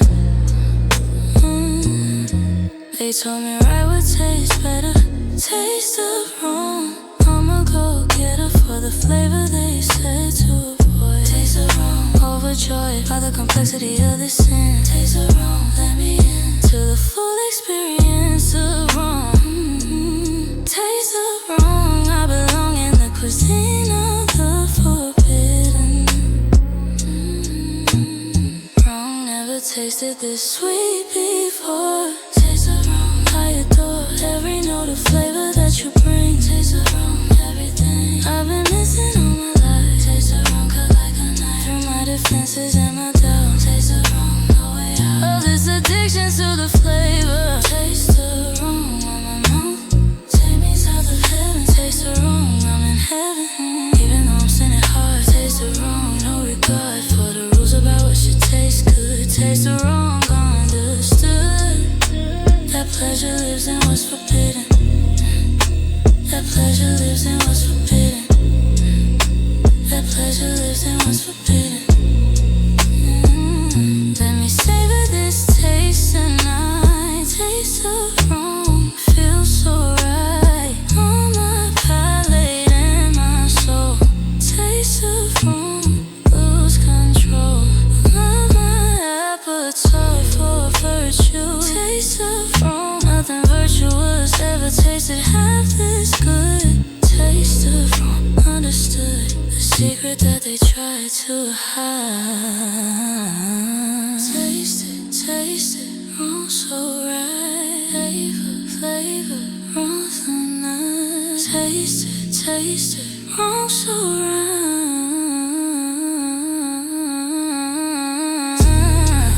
They told me right would taste better. Taste of wrong, I'm a go-getter for the flavor they said to avoid. Taste of wrong, overjoyed by the complexity of this sin. Taste of wrong, let me in to the full experience of wrong. Taste of wrong, I belong in the cuisine of the forbidden. Wrong, never tasted this sweet before. Taste of wrong, I adore every note of flavor that you bring. Taste of wrong, everything I've been missing all my life. Taste of wrong, cut like a knife through my defenses and my doubt. Taste of wrong, no way out of this addiction to the flavor. Taste of wrong, on my mouth, take me south of heaven. Taste of wrong, I'm in heaven. Even though I'm sinning hard, taste of wrong, no regard for the rules about what should taste good. Taste of wrong, understood that pleasure lives in what's forbidden. That pleasure lives in what's forbidden. That pleasure lives in what's forbidden. Let me savor this taste tonight. Taste of wrong feels so right on my palate and my soul. Taste of wrong, lose control of my appetite for virtue. Taste of wrong, nothing virtuous ever tasted half this good. Taste of wrong, understood the secret that they tried to hide. Taste it, wrong so right. Flavor, wrong so nice. Taste it, wrong so right.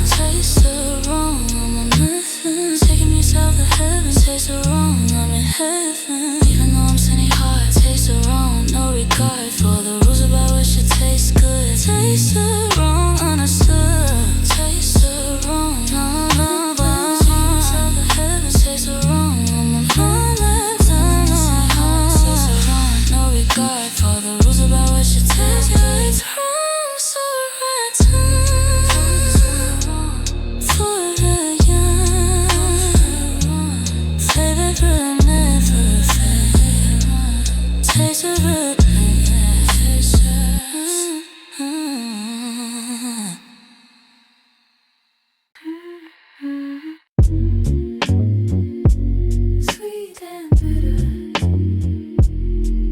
Taste the wrong, I'm a method, taking me south of heaven. Taste the wrong, I'm in heaven. Even though I'm sinning hard, taste the wrong, no regard for the rules about what should taste good. Taste the wrong, understood. Taste the wrong, no, no, no. South of heaven, taste the wrong, I'm a method, taste the wrong, no regard for the rules about what should taste good. It's wrong, so right time for the young. Flavor, but never fail. Taste of it. Sweet and bitter,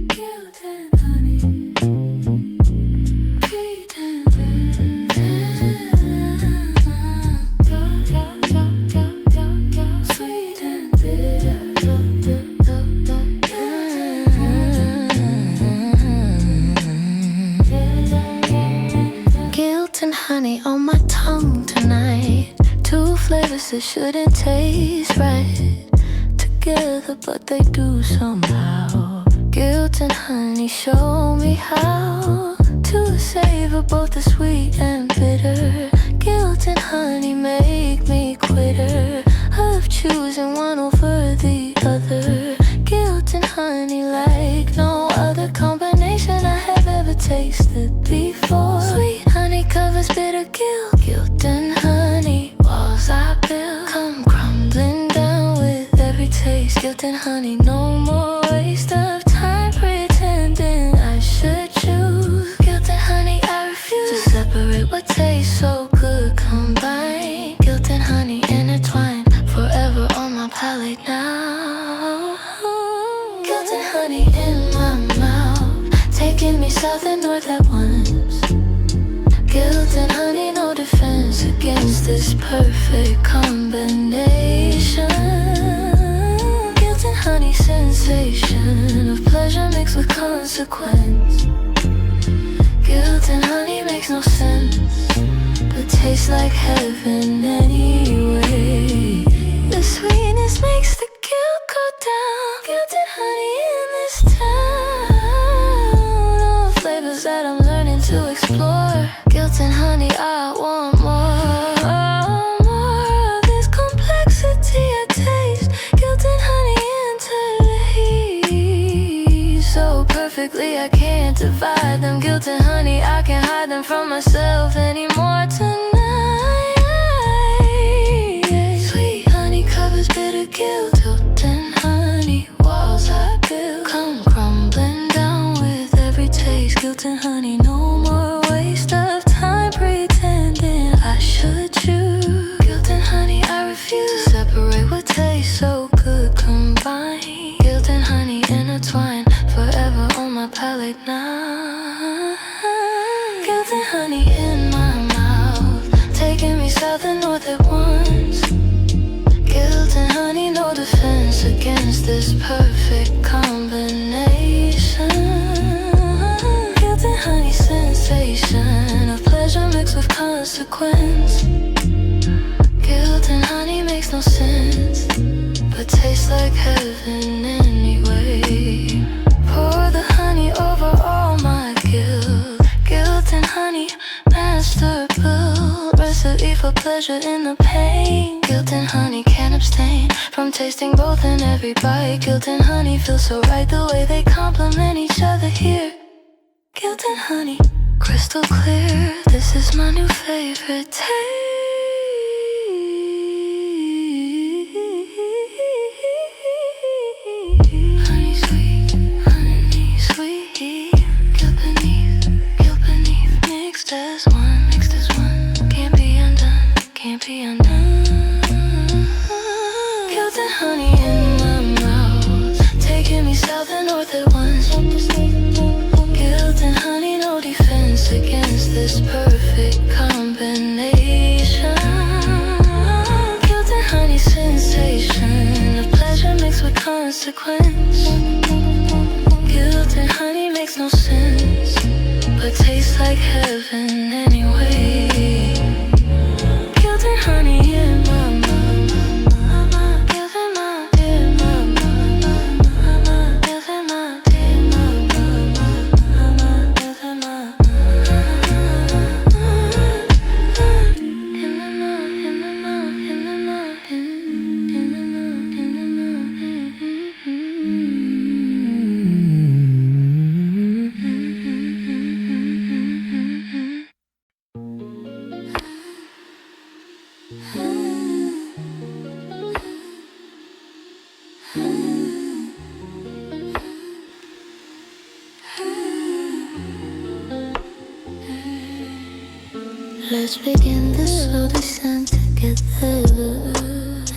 guilt and honey. Sweet and sweet and bitter. Guilt and honey on my tongue tonight. Two flavors that shouldn't taste right together, but they do somehow. Guilt and honey show me how to savor both the sweet and bitter. Guilt and honey make me quitter of choosing one over the other. Guilt and honey like no other combination I have ever tasted before. Sweet honey covers bitter guilt. Guilt and honey, walls I build come crumbling down with every taste. Guilt and honey, no more waste of time pretending I should choose. south and north at once. Guilt and honey, no defense against this perfect combination. Guilt and honey, sensation of pleasure mixed with consequence. Guilt and honey makes no sense, but tastes like heaven anyway. The sweetness makes the guilt go down. Guilt and honey in this town. All flavors that I'm learning to explore. Guilt and honey, I want more. More of this complexity I taste. Guilt and honey interlace so perfectly I can't divide them. Guilt and honey, I can't hide them from myself anymore tonight. Sweet honey covers bitter guilt. Guilt and honey, walls I build come crumbling down with every taste. Guilt and honey, no more waste of time pretending I should choose. Guilt and honey, I refuse to separate what tastes so good combined. Guilt and honey intertwine forever on my palate now. Guilt and honey in my mouth, taking me south and north at once. Guilt and honey, no defense against this perfect combination. Guilt and honey, sensation of pleasure mixed with consequence. Guilt and honey makes no sense, but tastes like heaven anyway. Pour the honey over all my guilt. Guilt and honey, master build recipe for pleasure in the pain. Guilt and honey can't abstain from tasting both in every bite. Guilt and honey feel so right the way they complement each other here. Guilt and honey, crystal clear, this is my new favorite taste. Honey sweet, honey sweet. Guilt beneath, mixed as one, can't be undone, can't be undone. Guilt and honey in my mouth, taking me south and north at once. Guilt and honey, no defense against this perfect combination. Guilt and honey, sensation of pleasure mixed with consequence. Guilt and honey makes no sense, but tastes like heaven anyway. Guilt and honey in my mouth. Guilt and my, in my mouth. Guilt and my, in my mouth. Guilt and my, in my mouth, in my mouth, in my mouth, in my mouth, in my Let's begin this slow descent together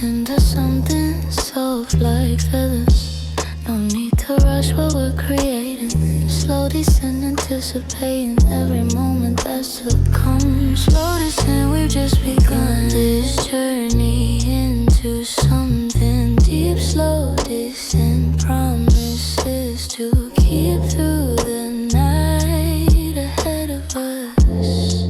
into something soft like feathers. No need to rush what we're creating. Slow descent, anticipating every moment that's to come. Slow descent, we've just begun this journey into something deep. Slow descent promises to keep through the night ahead of us.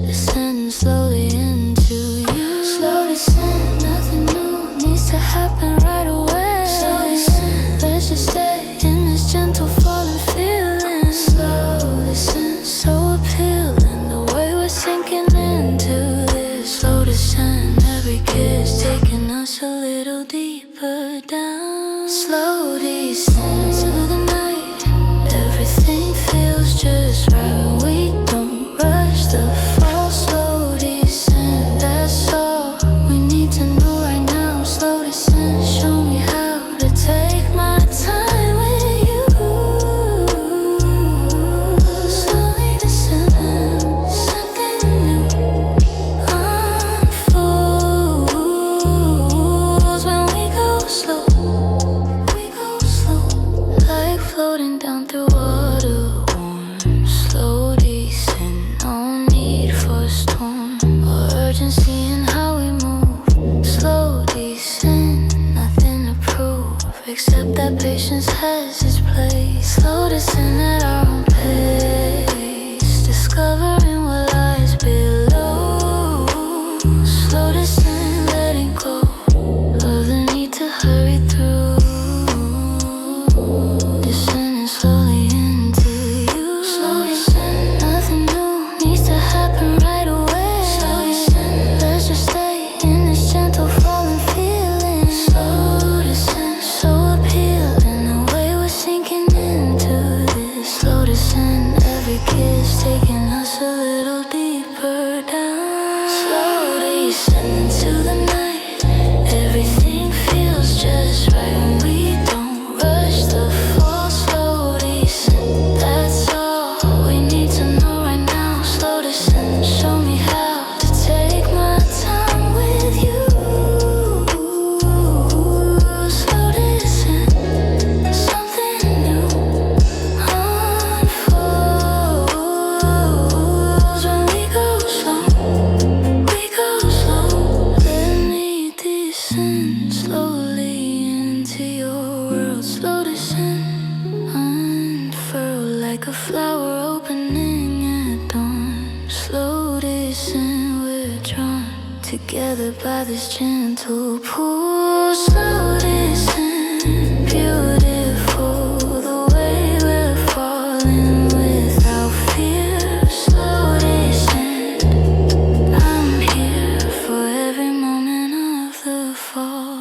Descend slowly into you. Slow descent, nothing new needs to happen right away. Slow descent, let's just stay in this gentle falling feeling. Slow descent, so appealing, the way we're sinking into this. Slow descent, every kiss taking us a little deeper down. Slow descent to the night, everything feels just right. We don't rush the fall. Slow descent, that's all we need to know right now. Slow descent, show me how to take my time with you. Slow opening at dawn. Slow descent, we're drawn together by this gentle pull. Slow descent, beautiful, the way we're falling without fear. Slow descent, I'm here for every moment of the fall.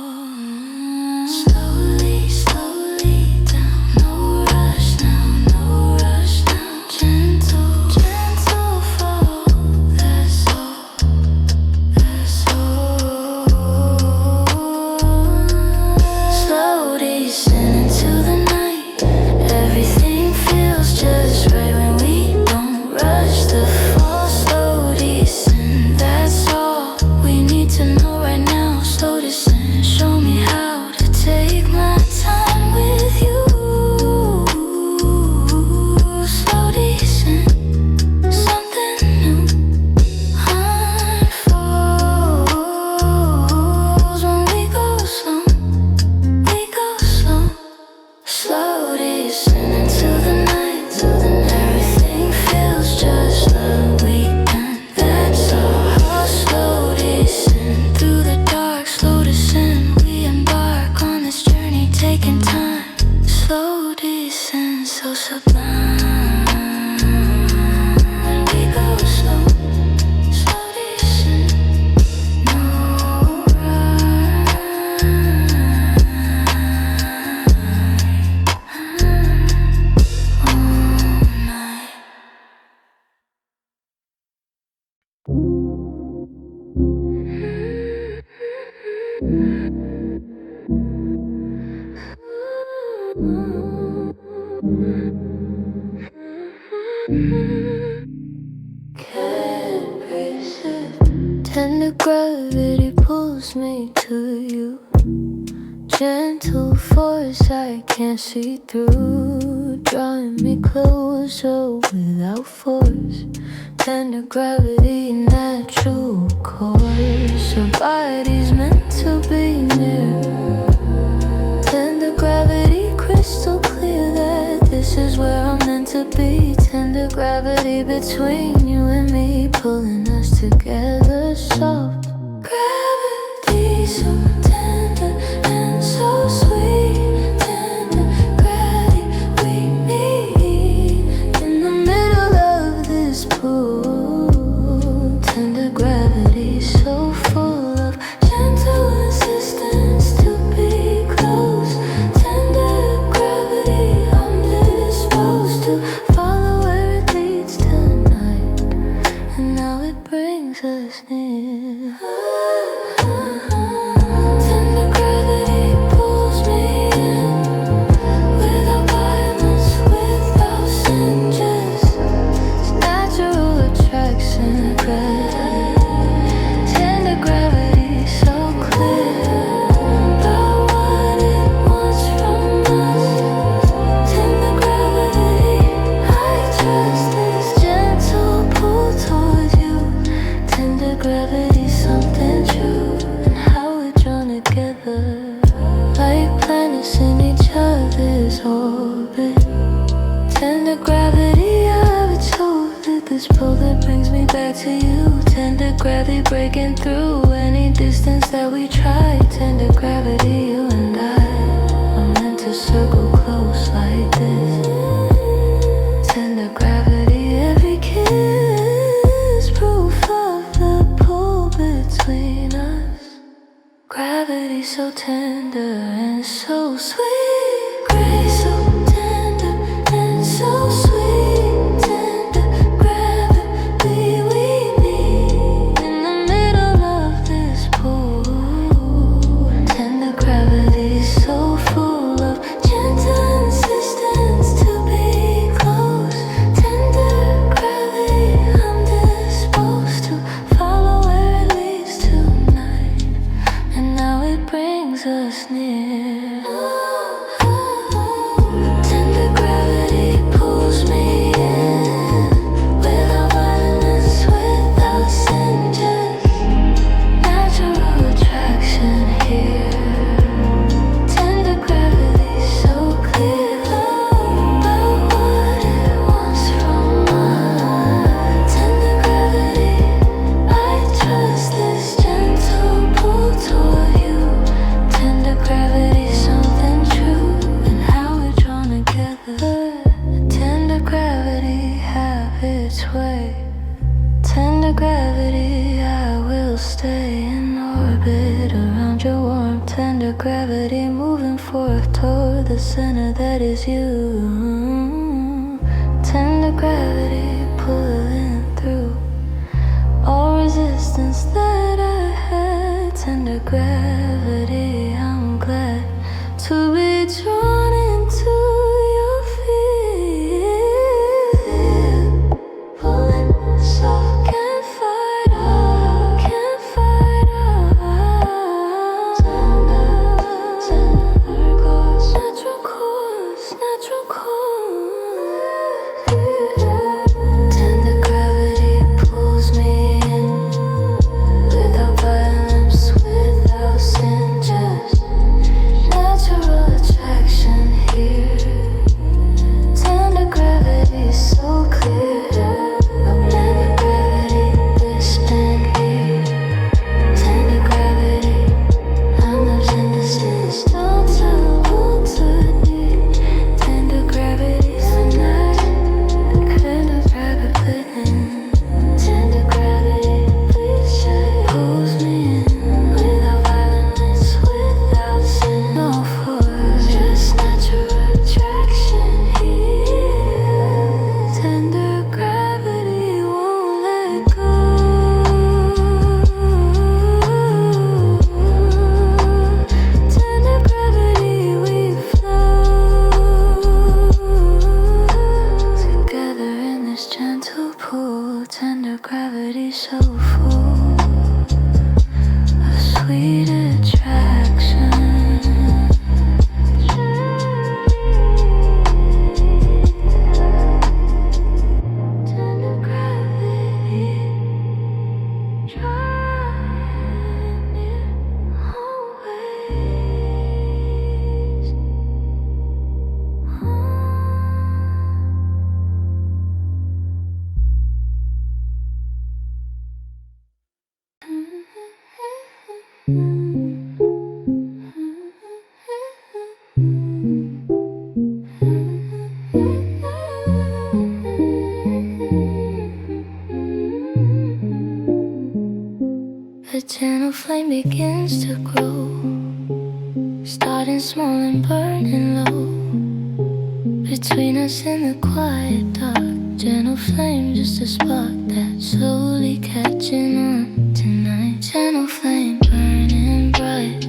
Slowly, slowly down, no rush now, no rush now. Gentle, gentle fall, that's all, that's all. Slow descend into the night, everything feels just right when we don't rush the fall. Slow descend, that's all we need to know right now. Slow descend, show me how to take my time with you. Slow descend, something new unfolds when we go slow, we go slow. Slow descend into the night, everything feels just like weekend. That's all. Slow descend through the dark, slow descend. We embark on this journey, taking time. Slow descend, so sublime. When we go slow, slow descend, no rush. All night. Can't resist. Tender gravity pulls me to you. Gentle force I can't see through, drawing me closer without force. Tender gravity, natural course. Our body's meant to be near. Tender gravity, crystal clear that this is where I'm meant to be. Tender gravity between you and me, pulling us together soft. Gravity so tender and so sweet. Tender gravity we need in the middle of this pool. Tender gravity so full of gentle insistence to be close. Tender gravity, I'm disposed to follow where it leads tonight, and now it brings us near. Tender gravity pulls me in, without violence, without sin, just natural attraction. Gravity, tender gravity, so clear about what it wants from us. Tender gravity, I trust this gentle pull towards you. Tender gravity, something true, and how we're drawn together like planets in each other's orbit. Tender gravity, I've been told that this pull that brings me back to you. Tender gravity breaking through any distance that we try. Tender gravity, you and I are meant to circle close like this. Tender gravity, every kiss, proof of the pull between us. Gravity so tender and so sweet. Grace so tender and so sweet. Tender gravity we need in the middle of this pool. Tender gravity so full of gentle insistence to be close. Tender gravity, I'm disposed to follow where it leads tonight, and now it brings us near. center, that is you. Tender gravity pulling through all resistance that I had. Tender gravity, I'm glad to be drawn into your fear. Pulling soft, can't fight out, can't fight out. Tender course, natural course, natural course. Tender gravity pulls me in, without violence, without sin, just natural attraction here. Tender gravity so clear. Tender gravity, this and here. Tender gravity, I'm lost in distance. Don't tell who to need. Tender gravity tonight. Tender gravity within. Tender gravity, please say, pulls me in, without violence, without sin, no force, just natural attraction here. Tender gravity won't let go. Tender gravity, we flow together in this gentle pool. Tender gravity so full of sweet attraction. Tender gravity, drawing near always. The gentle flame begins to grow, starting small and burning low. Between us in the quiet dark, gentle flame, just a spark that's slowly catching on tonight. Gentle flame burning bright,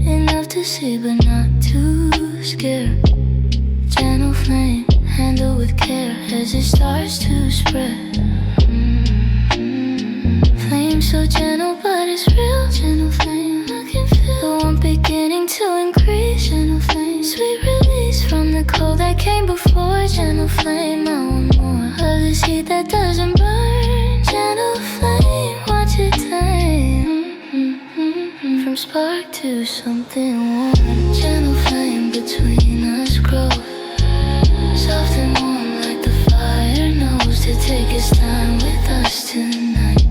enough to see but not too scared. Gentle flame, handle with care as it starts to spread. Flame so gentle but it's real. Gentle flame, I can feel the warmth beginning to increase. Gentle flame, sweet release from the cold that came before. Gentle flame, I want more of this heat that doesn't burn. Gentle flame, watch it turn from spark to something warm. Gentle flame between us grows, soft and warm like the fire knows to take its time with us tonight.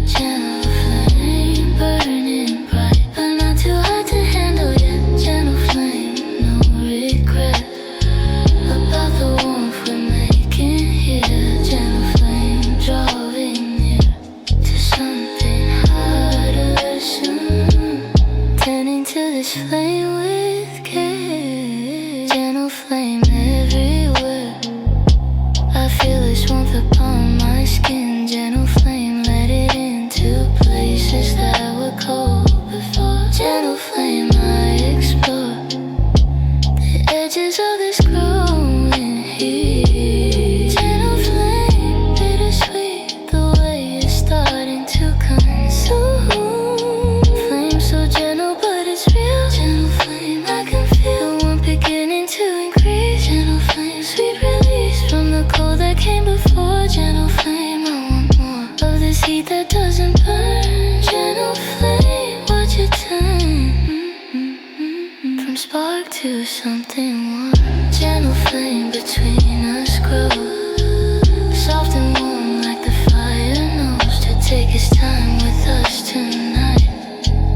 Gentle flame burning bright, but not too hot to handle yet. Gentle flame, no regret about the warmth we're making here. Gentle flame drawing near to something harder soon. Turning to this flame with care. Gentle flame everywhere, I feel this warmth upon my skin. Gentle flame, let it into places that were cold before. Gentle flame, I explore the edges of this growing heat. Gentle flame, bittersweet, the way it's starting to consume. Flame so gentle but it's real. Gentle flame, I can feel the warmth beginning to increase. Gentle flame, sweet release from the cold that came before. Gentle flame, I want more of this heat that doesn't burn. Gentle flame, watch it turn from spark to something warm. Gentle flame between us grows, soft and warm like the fire knows to take its time with us tonight.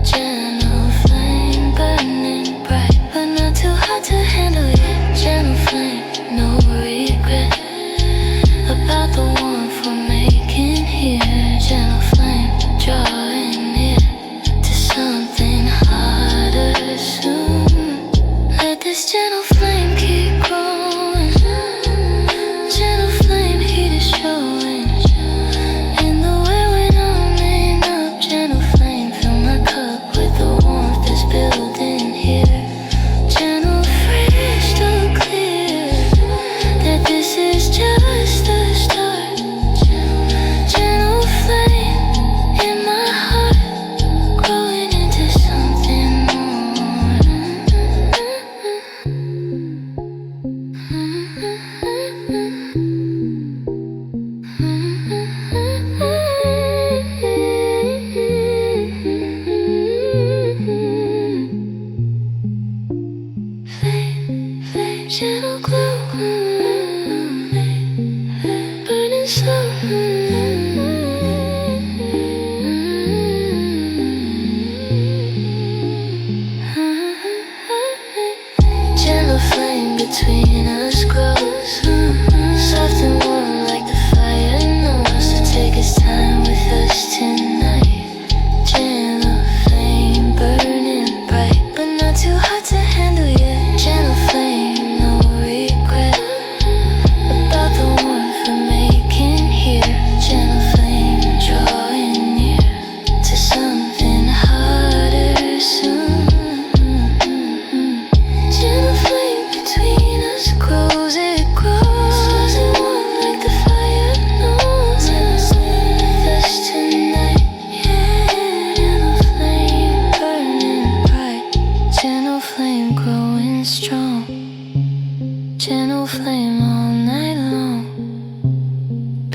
Gentle flame burning bright, but not too hot to handle yet. Gentle flame, no regret about the warmth we're making here. Gentle flame drawing near to something harder soon. Let this gentle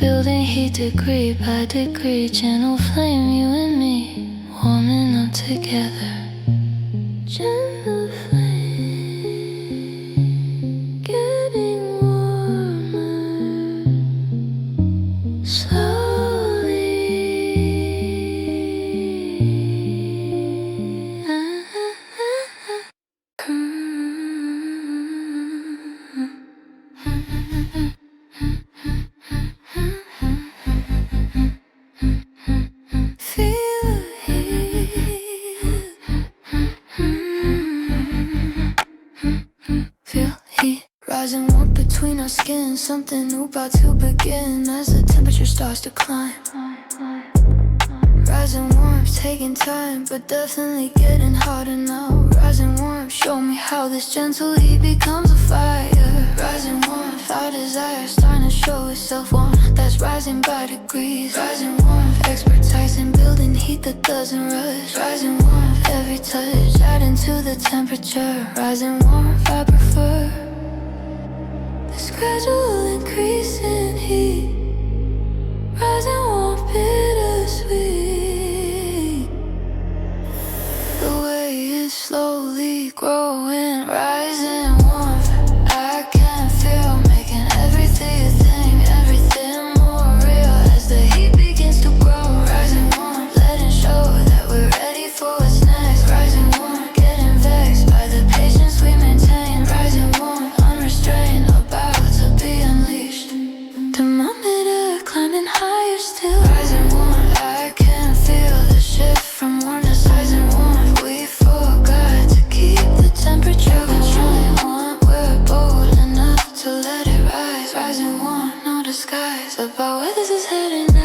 building heat degree by degree, channel flame, you and me, warming up together. Gentle flame, getting warmer, slowly. Feel the heat. Feel heat rising warm between our skin. Something new about to begin as the temperature starts to climb. Rising warmth taking time, but definitely getting hotter now. Rising warmth, show me how this gentle heat becomes a fire. Rising warmth, our desire starting to show itself on. That's rising by degrees. Rising warmth, expertise in building heat that doesn't rush. Rising warmth, every touch adding to the temperature. Rising warmth, I prefer this gradual increase in heat. Rising warmth, bittersweet. The way it's slowly growing. Rising warmth, I can feel making everything a thing, everything more real as the heat begins to grow. Rising warmth, letting show that we're ready for what's next. Rising warmth, getting vexed by the patience we maintain. Rising warmth, unrestrained, about to be unleashed. Thermometer climbing higher still. Rising warmth, I can feel the shift from warmness. Rising warmth, we forgot to keep the temperature controlling. Warmth, we're bold enough to let it rise. Rising warmth, no disguise about where this is heading now.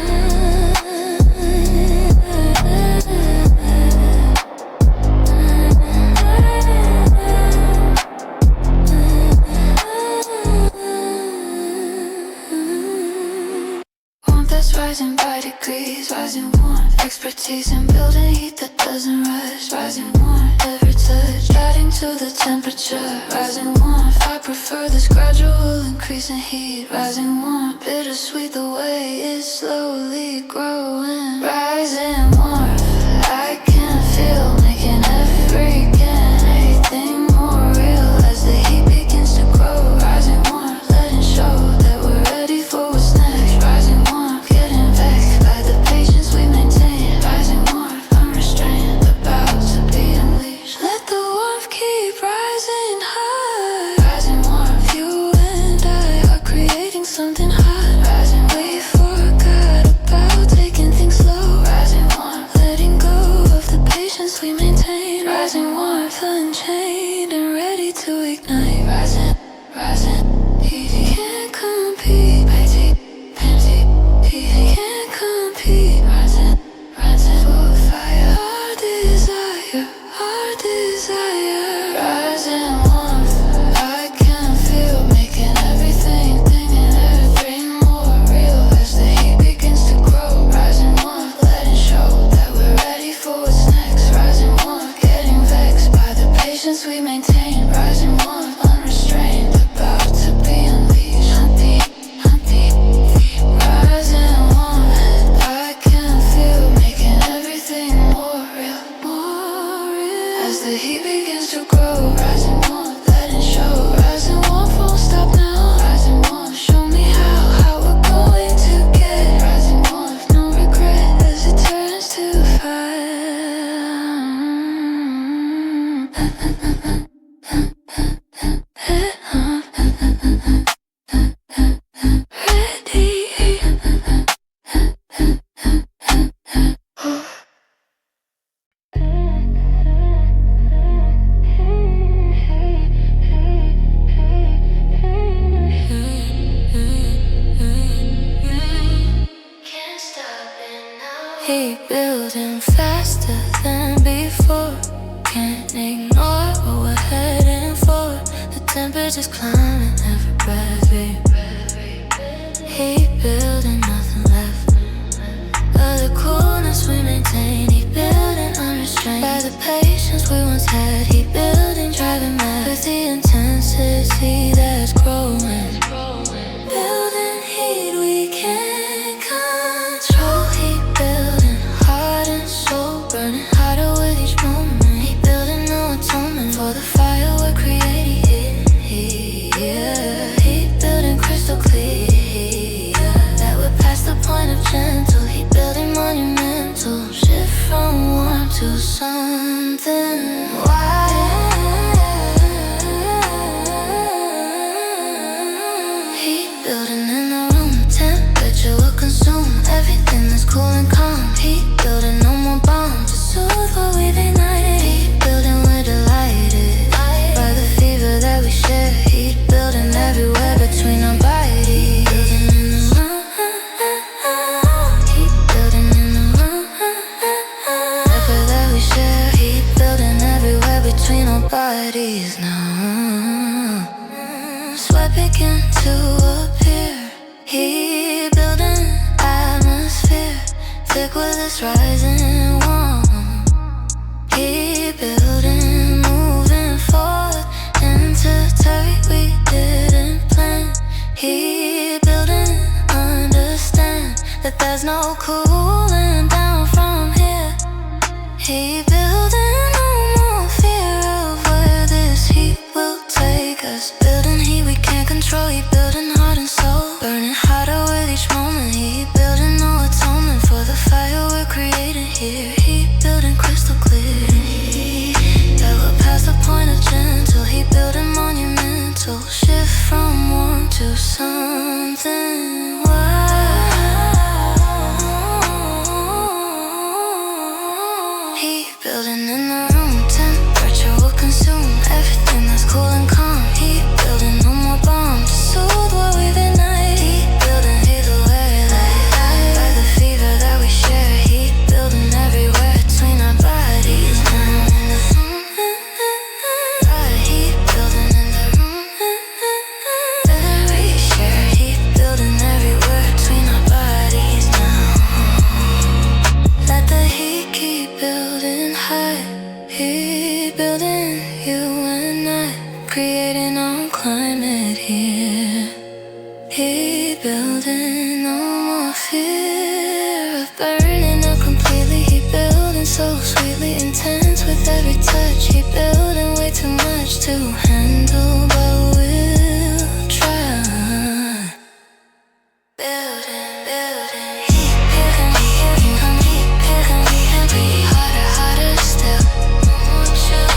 Warmth that's rising by degrees. Rising warmth, expertise in building heat that doesn't rush. Rising warmth, every touch adding to the temperature. Rising warmth, I prefer this gradual increase in heat. Rising warmth, bittersweet the way it's slowly growing. Rising warmth, I can feel making everything more real as the heat begins to grow. Rising warmth, letting show that we're ready for what's next. Rising warmth, getting vexed by the patience we maintain. Rising warmth, unrestrained, about to be unleashed. Let the warmth keep rising high. Rising warmth, you and I are creating something hot. Rising, we forgot about taking things slow. Rising warmth, letting go of the patience we maintain. Rising warmth, unchained and ready to ignite. Rising, rising, heat can't compete. Pansy, pansy, heat can't compete. Rising, rising, full fire. Our desire, our desire. Rising warmth, I can feel making everything, thinking everything more real as the heat begins to grow. Rising warmth, letting show that we're ready for what's next. Rising warmth, getting vexed by the patience we maintain. Rising warmth, unrestrained, about to be unleashed. Heartbeat, heartbeat. Rising warmth, I can feel making everything more real as the heat begins to grow. Rising warmth, letting show. Rising warmth, won't stop now. Rising warmth, show me how we're going to get. Rising warmth, no regret as it turns to fire. Can't stop it now. Heat building faster than before. Can't ignore what we're heading for. The temperature's climbing every breath we. Heat building, nothing left. Of the coolness we maintain. Heat building, unrestrained by the patience we once had. Heat building, driving mad with the intensity that's growing. Building heat we can was rising warm. Keep building, moving forward into territory we didn't plan. Keep building, understand that there's no cooling down from here. Keep building, no more fear of where this heat will take us. Building heat we can't control. Keep building heart and soul, burning hotter with each moment. Keep building no atonement for the fire we're creating here. Keep building crystal clear. That we're past the point of gentle. Keep building monumental. Shift from warm to something wild. Keep building in the room. Temperature will consume everything that's cool and calm. Keep building no more bombs to soothe what we've ignited. Keep building either way, like by the fever that we share. Keep building everywhere between our bodies. Keep building in the room that we share. Keep building everywhere between our bodies now. Let the heat keep building high. Keep building you and I, creating our climate here. Keep building, no more fear of burning up completely. Keep building so sweetly intense with every touch. Keep building way too much to handle, but we'll try. Building, building, keep building, keep building, harder, harder still. More chill,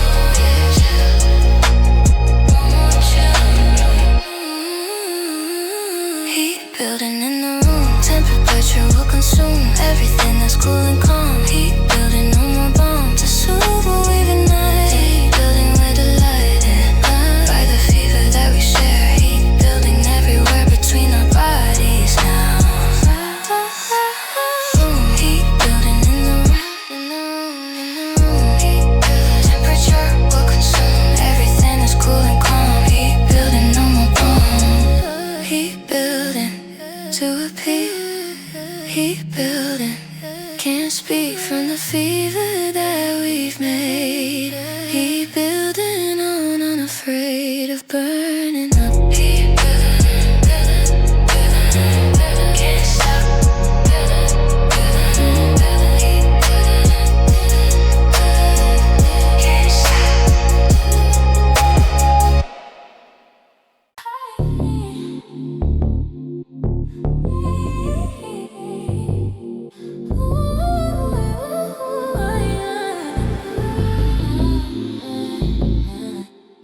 keep building in the room. Temperature will consume everything that's cool and calm. Keep building no more bombs to soothe what we've ignited. Keep building, we're delighted by the fever that we share. Keep building everywhere between our bodies now. Keep building in the room. Keep building. Temperature will consume everything that's cool and calm. Keep building no more bombs. Keep building to appear. Keep building. Can't speak from the fever that we've made. Keep building on, unafraid of burning up. Keep building, building, building, building. Can't stop. Building, building, building. Keep building, building, building. Can't stop.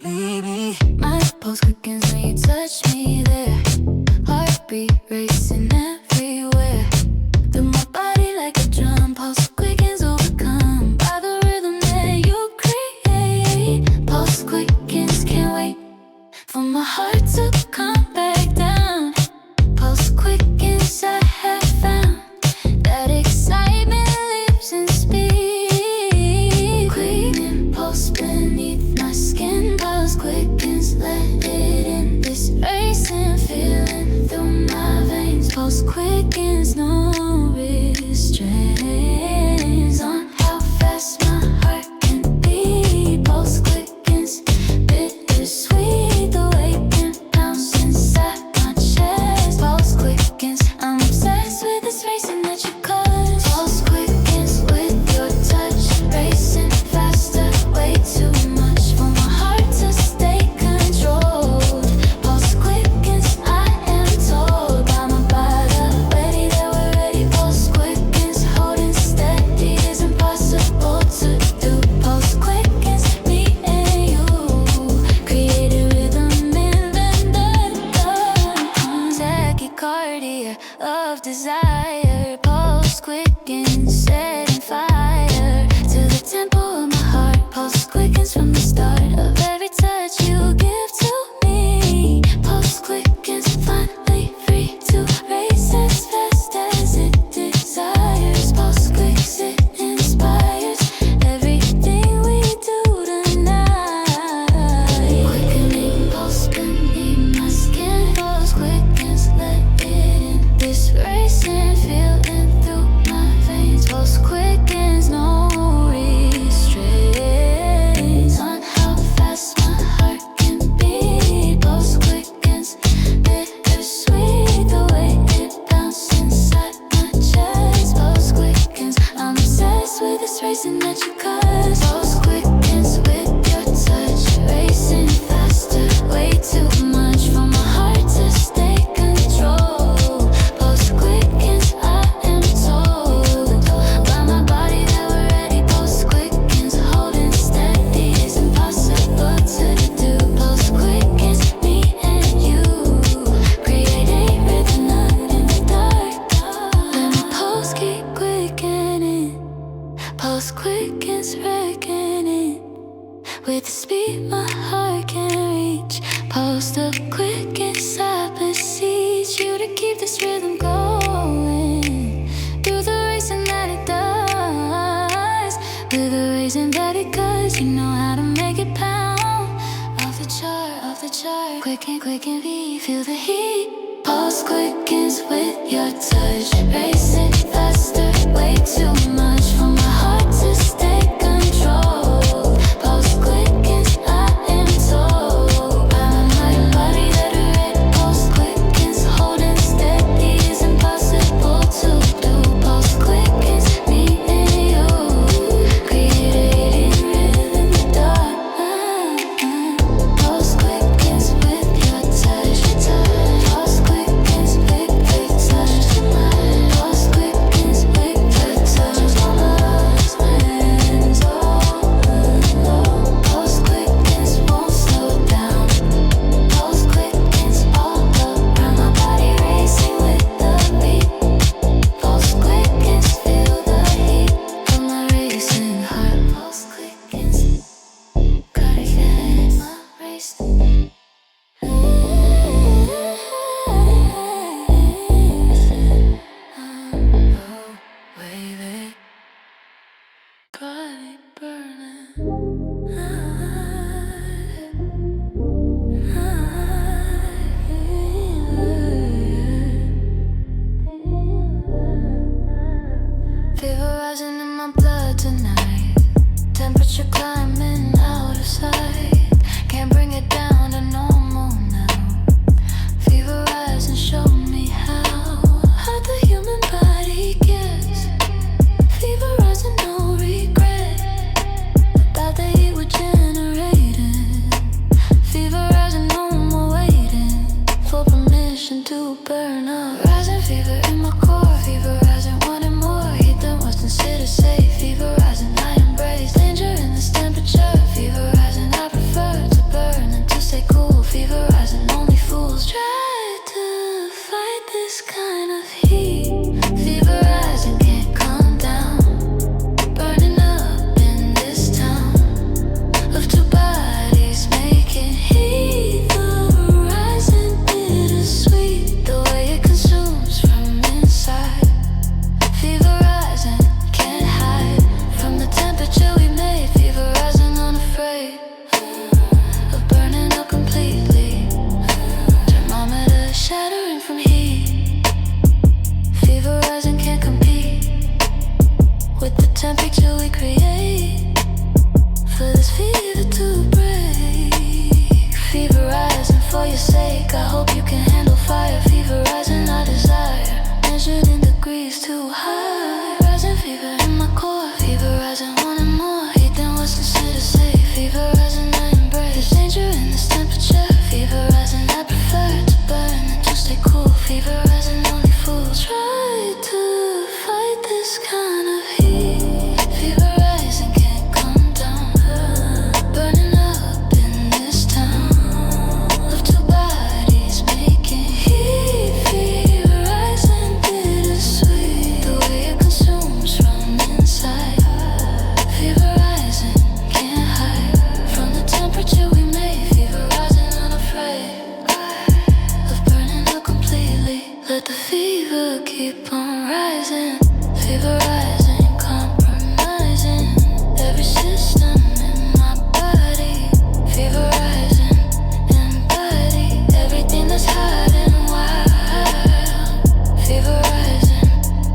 Baby, my pulse quickens when you touch me there. Heartbeat racing everywhere. Through my body like a drum, pulse quickens overcome by the rhythm that you create. Pulse quickens, can't wait for my heart to come back down. Pulse quickens, I have found that excitement lives in speed. Quickening pulse beneath my skin. Pulse quickens, let it in. This racing feeling through my veins. Pulse quickens, no restraints on how fast my heart can beat. Pulse quickens, bittersweet. The way it can bounce inside my chest. Pulse quickens, I'm obsessed with this racing that you cause. Pulse quickens with your touch, racing faster, way too much for my heart to stay controlled. Pulse quickens, I am told by my body, ready that we're ready. Pulse quickens, holding steady is impossible to do. Pulse quickens, me and you, created rhythm in the tachycardia of desire. Pulse quickens, setting fire to the tempo of my heart. Pulse quickens from the start of every touch you give to me. Pulse quickens, finally free to race as fast as it desires. Pulse quickens, it inspires everything we do tonight. Quickening pulse beneath my skin. Pulse quickens, let it in. This racing feeling through my veins. Pulse Pulse quickens, no restraints on how fast my heart can beat. Pulse quickens, bittersweet, the way it bounces inside my chest. Pulse quickens, I'm obsessed with this racing that you cause. Pulse quickens with your touch, racing faster, way too much for my heart to stay control. Pulse quickens, I am told by my body that we're ready. Pulse quickens, holding steady is impossible to do. Pulse quickens, me and you, create a rhythm out in the dark. Let my pulse keep quickening. Pulse quickens, reckoning with the speed my heart can reach. Pulse the quickest, I beseech you to keep this rhythm going. Through the racing that it does, through the racing that it does, you know how to make it pound. Off the chart, off the chart. Quicken, quicken, V, feel the heat. Pulse quickens with your touch, racing faster, way too much for my heart to stay control. Pulse quickens, I am told by my body that we're ready. Pulse quickens, holding steady is impossible to do. Pulse quickens, me and you, creating rhythm in the dark. Pulse quickens with your touch. Pulse quickens, quick, quick touch. Pulse quickens with your touch. Pulse quickens, pulse quickens, won't slow down. Pulse quickens all around my body, racing with the beat. Pulse quickens, feel the heat of my racing heart. Pulse quickens, cardigan, my racing. Oh, baby, body burning. Fever rising in my blood tonight. Temperature climbing out of sight. Can't bring it down to normal now. Fever rise and show me how the human body gets. Fever rising, no regret about the heat we're generating. Fever rising, no more waiting for permission to burn up. Rising fever in my core. Fever rising, wanting more heat than what's considered safe. Fever rising, I embrace danger in this temperature. Fever rising, I prefer to burn than to stay cool. Fever rising, only fools try to fight this kind of heat. Fever rising, can't calm down. Burning up in this town of two bodies making heat. The rising bittersweet, the way it consumes from inside. Fever rising, can't hide from the temperature we made. Fever rising, unafraid of burning up completely. Thermometer shattering from heat. Fever rising, can't compete with the temperature we create. For this fever to break. Fever rising for your sake. I hope you can handle fire. Fever rising, I desire. Measured in degrees too high. Rising fever in my core. Fever rising, wanting more heat than what's considered safe. Fever rising, I embrace. There's danger in this temperature. Fever rising, I prefer to burn than to stay cool. Fever rising, only fools try to fight this kind of heat. Fever rising, can't come down. Burning up in this town of two bodies making heat. Fever rising, bittersweet, the way it consumes from inside. Fever rising, can't hide from the temperature we made. Fever rising, unafraid of burning up completely. Let the fever keep on rising. Fever rising, compromising every system in my body. Fever rising, embody everything that's hot and wild. Fever rising,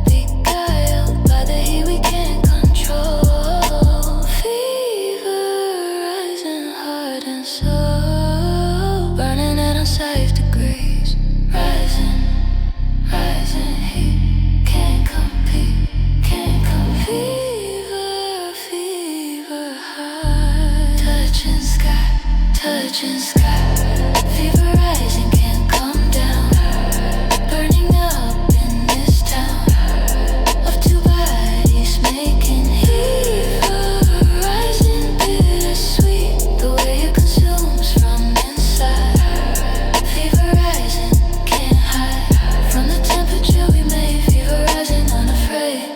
beguiled by the heat we ocean sky, fever rising, can't come down. Burning up in this town of two bodies making heat. Rising bittersweet, the way it consumes from inside. Fever rising, can't hide from the temperature we made. Fever rising, unafraid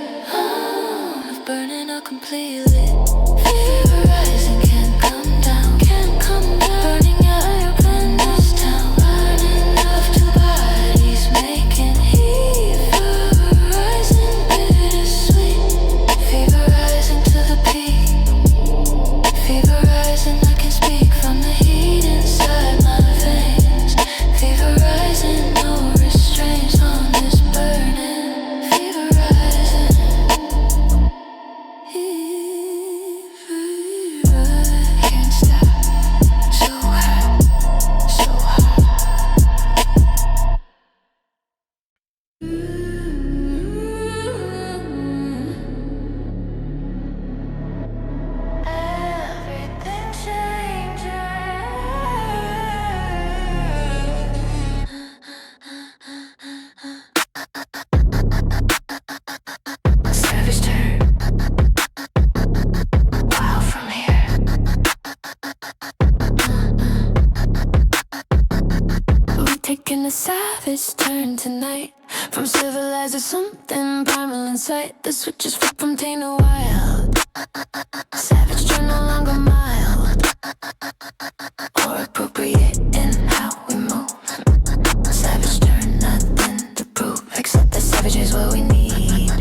of burning up completely. Fever rising, can't come down, can't come down. Burning up in this town, burning up two bodies making heat. Fever rising, bittersweet. Fever rising to the peak. Fever rising, I can speak from the heat inside my veins. Fever rising, no restraints on this burning. Fever rising. Can't stop. So hot, so hot. Everything changes. Savage turn. Wild from here. We're taking a savage turn tonight. From civilized to something primal in sight. The switches flip from tame to wild. Savage turn no longer mild or appropriate in how we move. Savage turn, nothing to prove except that savage is what we need.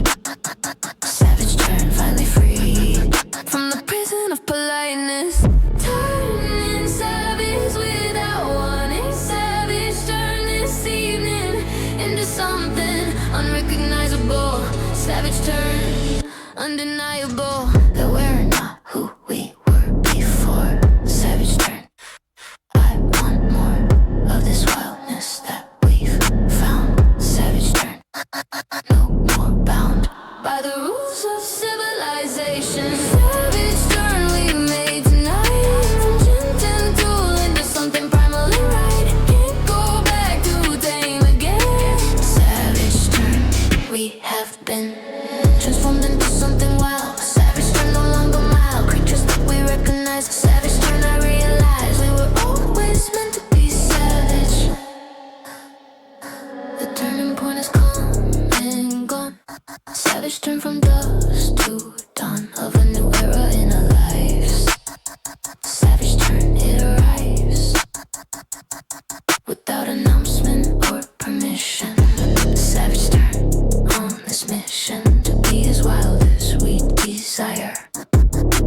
Savage turn, finally freed from the prison of politeness. Turning savage without warning. Savage turn this evening into something unrecognizable. Savage turn, undeniable. That we're not who we were before. Savage turn. I want more of this wildness that we've found. Savage turn. No more bound by the rules of civilization. Savage turn we made tonight. From gent and tool into something primal and right. Can't go back to tame again. Savage turn we have been transformed into something wild. Savage turn no longer mild. Creatures that we recognize. Savage turn I realize we were always meant to be savage. The turning point is come and gone. Savage turn from dusk to dawn of a new era in our lives. Savage turn, it arrives without announcement or permission. Savage turn on this mission to be as wild as we desire.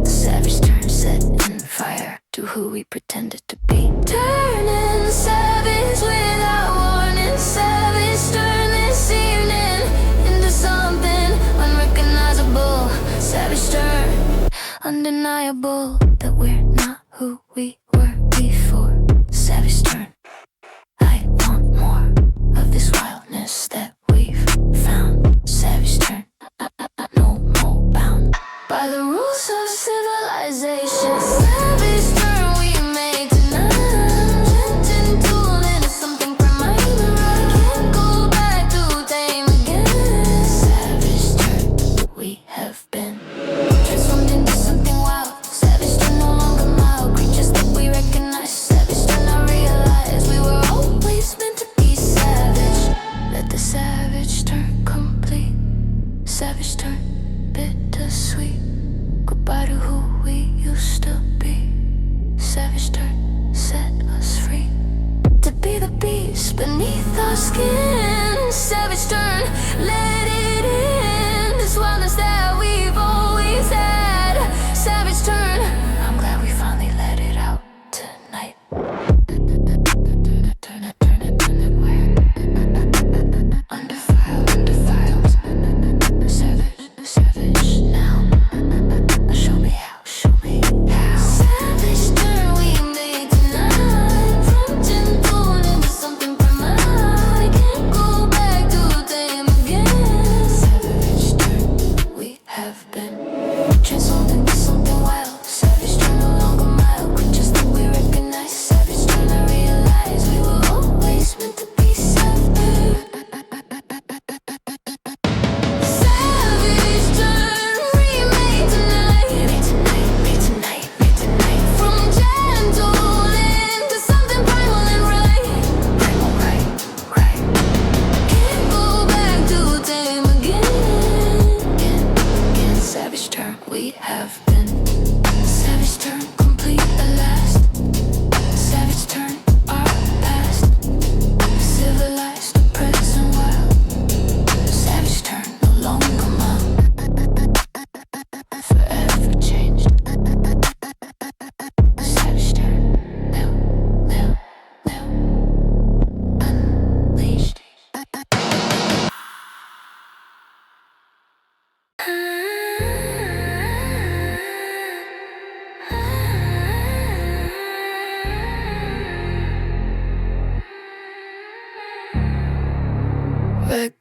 Savage turn set in fire to who we pretended to be. Turning savage without warning. Savage turn this evening into something unrecognizable. Savage turn, undeniable. That we're not who we were before. Savage turn. I want more of this wildness that we've found. Savage turn. No more bound by the rules of civilization. Savage turn we made tonight. Gent and tool into something primal. Can't go back to tame again. Savage turn we have been transformed into something wild. Savage turn no longer mild. Creatures that we recognize. Savage turn I realize we were always meant to be savage. Let the savage turn complete. Savage turn bittersweet. Goodbye to who we used to be. Savage turn set us free to be the beast beneath our skin. Savage turn, let it in. This wildness that we've always had. Savage turn, I'm glad we finally let it out tonight. Turn it, where? Undefiled. Savage.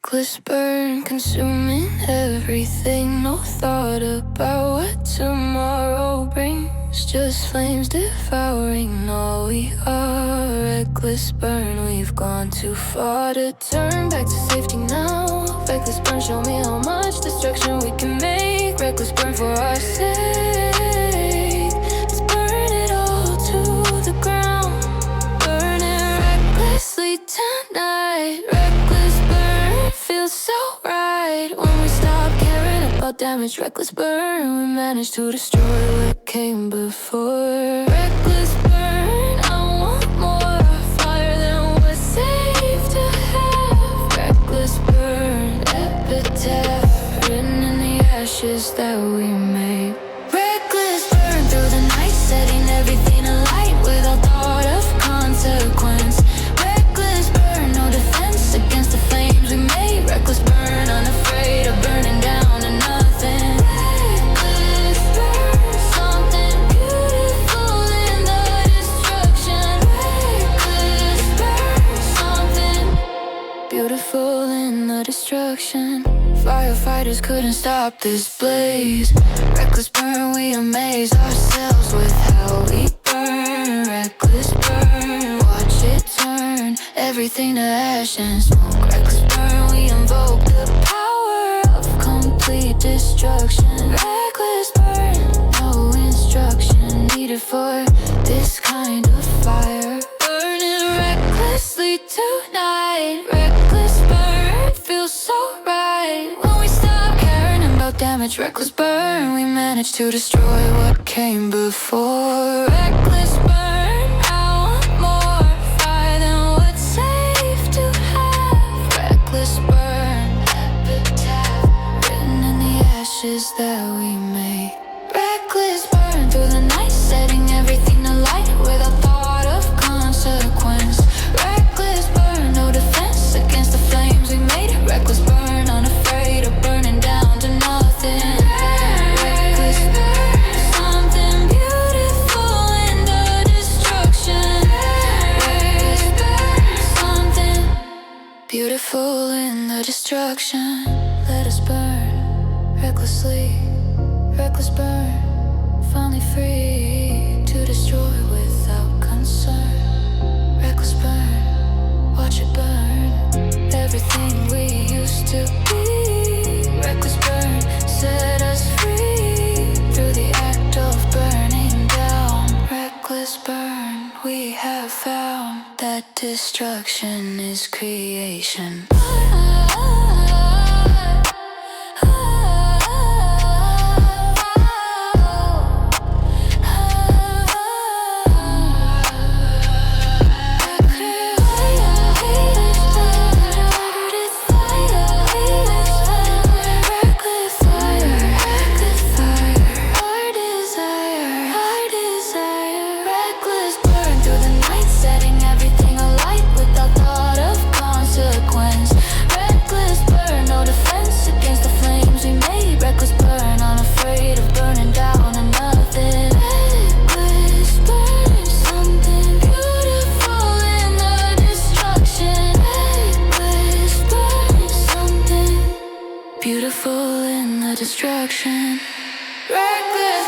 Reckless burn, consuming everything. No thought about what tomorrow brings. Just flames devouring all we are. Reckless burn, we've gone too far to turn back to safety now. Reckless burn, show me how much destruction we can make. Reckless burn for our sake. Let's burn it all to the ground. Burn it recklessly tonight. Reckless burn feels so right. When we stop caring about damage. Reckless burn, we manage to destroy what came before. Reckless burn, I want more fire than what's safe to have. Reckless burn, epitaph written in the ashes that we made. Reckless burn through the night, setting everything alight without thought of consequence. Reckless burn, no defense against the flames we made. Reckless burn, unafraid of burning down to nothing. Reckless burn, something beautiful in the destruction. Reckless burn, something beautiful in the destruction. Firefighters couldn't stop this blaze. Reckless burn, we amaze ourselves with how we burn. Reckless burn, watch it turn everything to ash and smoke. Reckless burn, we invoke the power of complete destruction. Reckless burn, no instruction needed for this kind of fire. Burning recklessly tonight. Reckless burn feels so right. When we stop caring about damage. Reckless burn, we managed to destroy what came before. Reckless burn, I want more fire than what's safe to have. Reckless burn, epitaph written in the ashes that we made. Reckless burn through the night, setting everything alight without thought of consequence. Reckless burn, no defense against the flames we made. Reckless burn, unafraid of burning down to nothing. Reckless burn, something beautiful in the destruction. Reckless burn, something beautiful in the destruction. Let us burn recklessly. Reckless burn, finally free to destroy without concern. Reckless burn, watch it burn everything we used to be. Reckless burn, set us free through the act of burning down. Reckless burn, we have found that destruction is creation. Beautiful in the destruction. Reckless.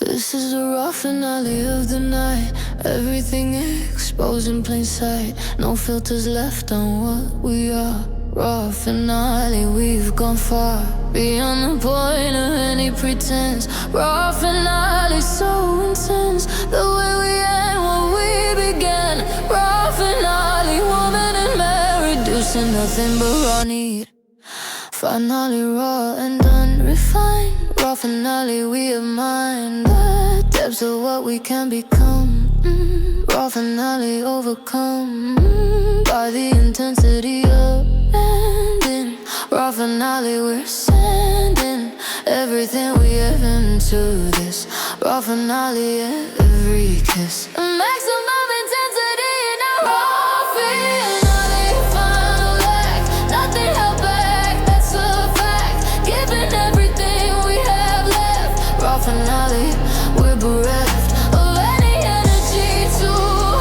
This is the raw finale of the night. Everything exposed in plain sight. No filters left on what we are. Raw finale, we've gone far beyond the point of any pretense. Raw finale, so intense. The way we end what we began. Raw finale, woman and man reduced nothing but raw need. Finally raw and unrefined. Raw finale, we have mined the depths of what we can become. Raw finale overcome by the intensity of ending. Raw finale, we're sending everything we have into this. Raw finale, every kiss. Maximum intensity in our raw finale. Final act, nothing held back, that's a fact. Giving everything we have left. Raw finale, we're bereft of any energy to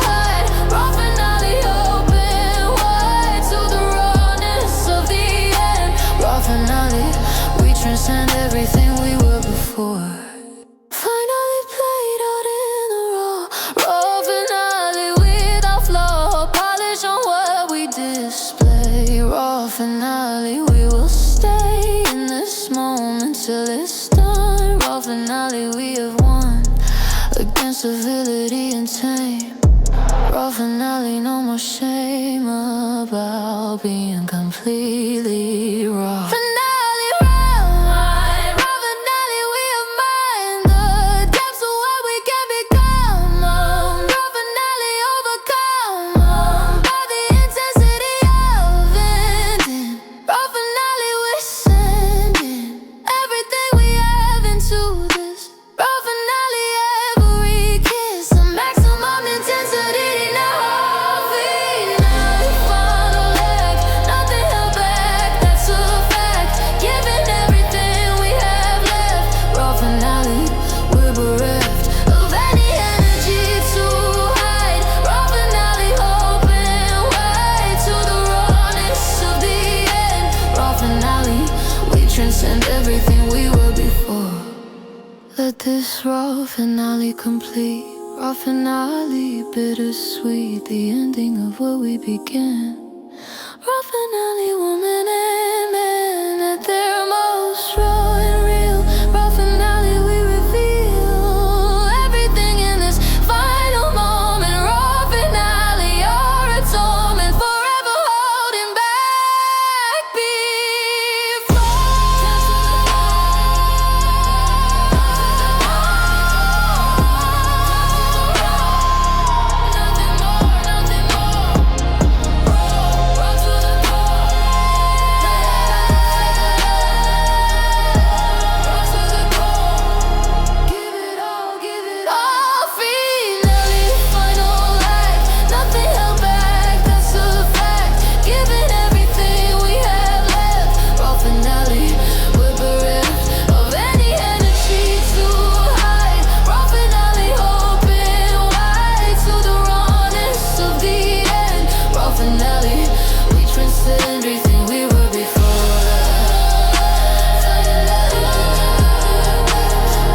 hide. Raw finale, open wide to the rawness of the end. Raw finale, we transcend everything we were before. Finally played out in the raw finale without flaw. Polish on what we display. Raw finale, we will stay in this moment till it's done. Raw finale, we have won against civility and tame. Raw finale, no more shame about being completely raw. Finale, raw finale, we have mined the depths of what we can become. Raw finale, overcome by the intensity of ending. Raw finale, we're sending everything we have into this. Raw finale, every kiss, a maximum intensity now. Finale, final act, nothing held back, that's a fact. Giving everything we have left. Raw finale, we're bereft of any energy to hide. Raw finale, open wide to the rawness of the end. Raw finale, we transcend everything we were before. Let this raw finale complete. Raw finale, bittersweet, the ending of what we began. Raw finale, woman and man at their most raw and real. Raw finale, we reveal everything in this final moment. Raw finale, your atonement, forever holding back before. Nothing more, nothing more. Raw to the core. Raw to the core. Give it all, give it all. Finale, final act, nothing held back, that's a fact. Giving everything we have left. Raw finale, we're bereft of any energy to hide. Raw finale, open wide to the rawness of the end. Raw finale, we transcend everything we were before.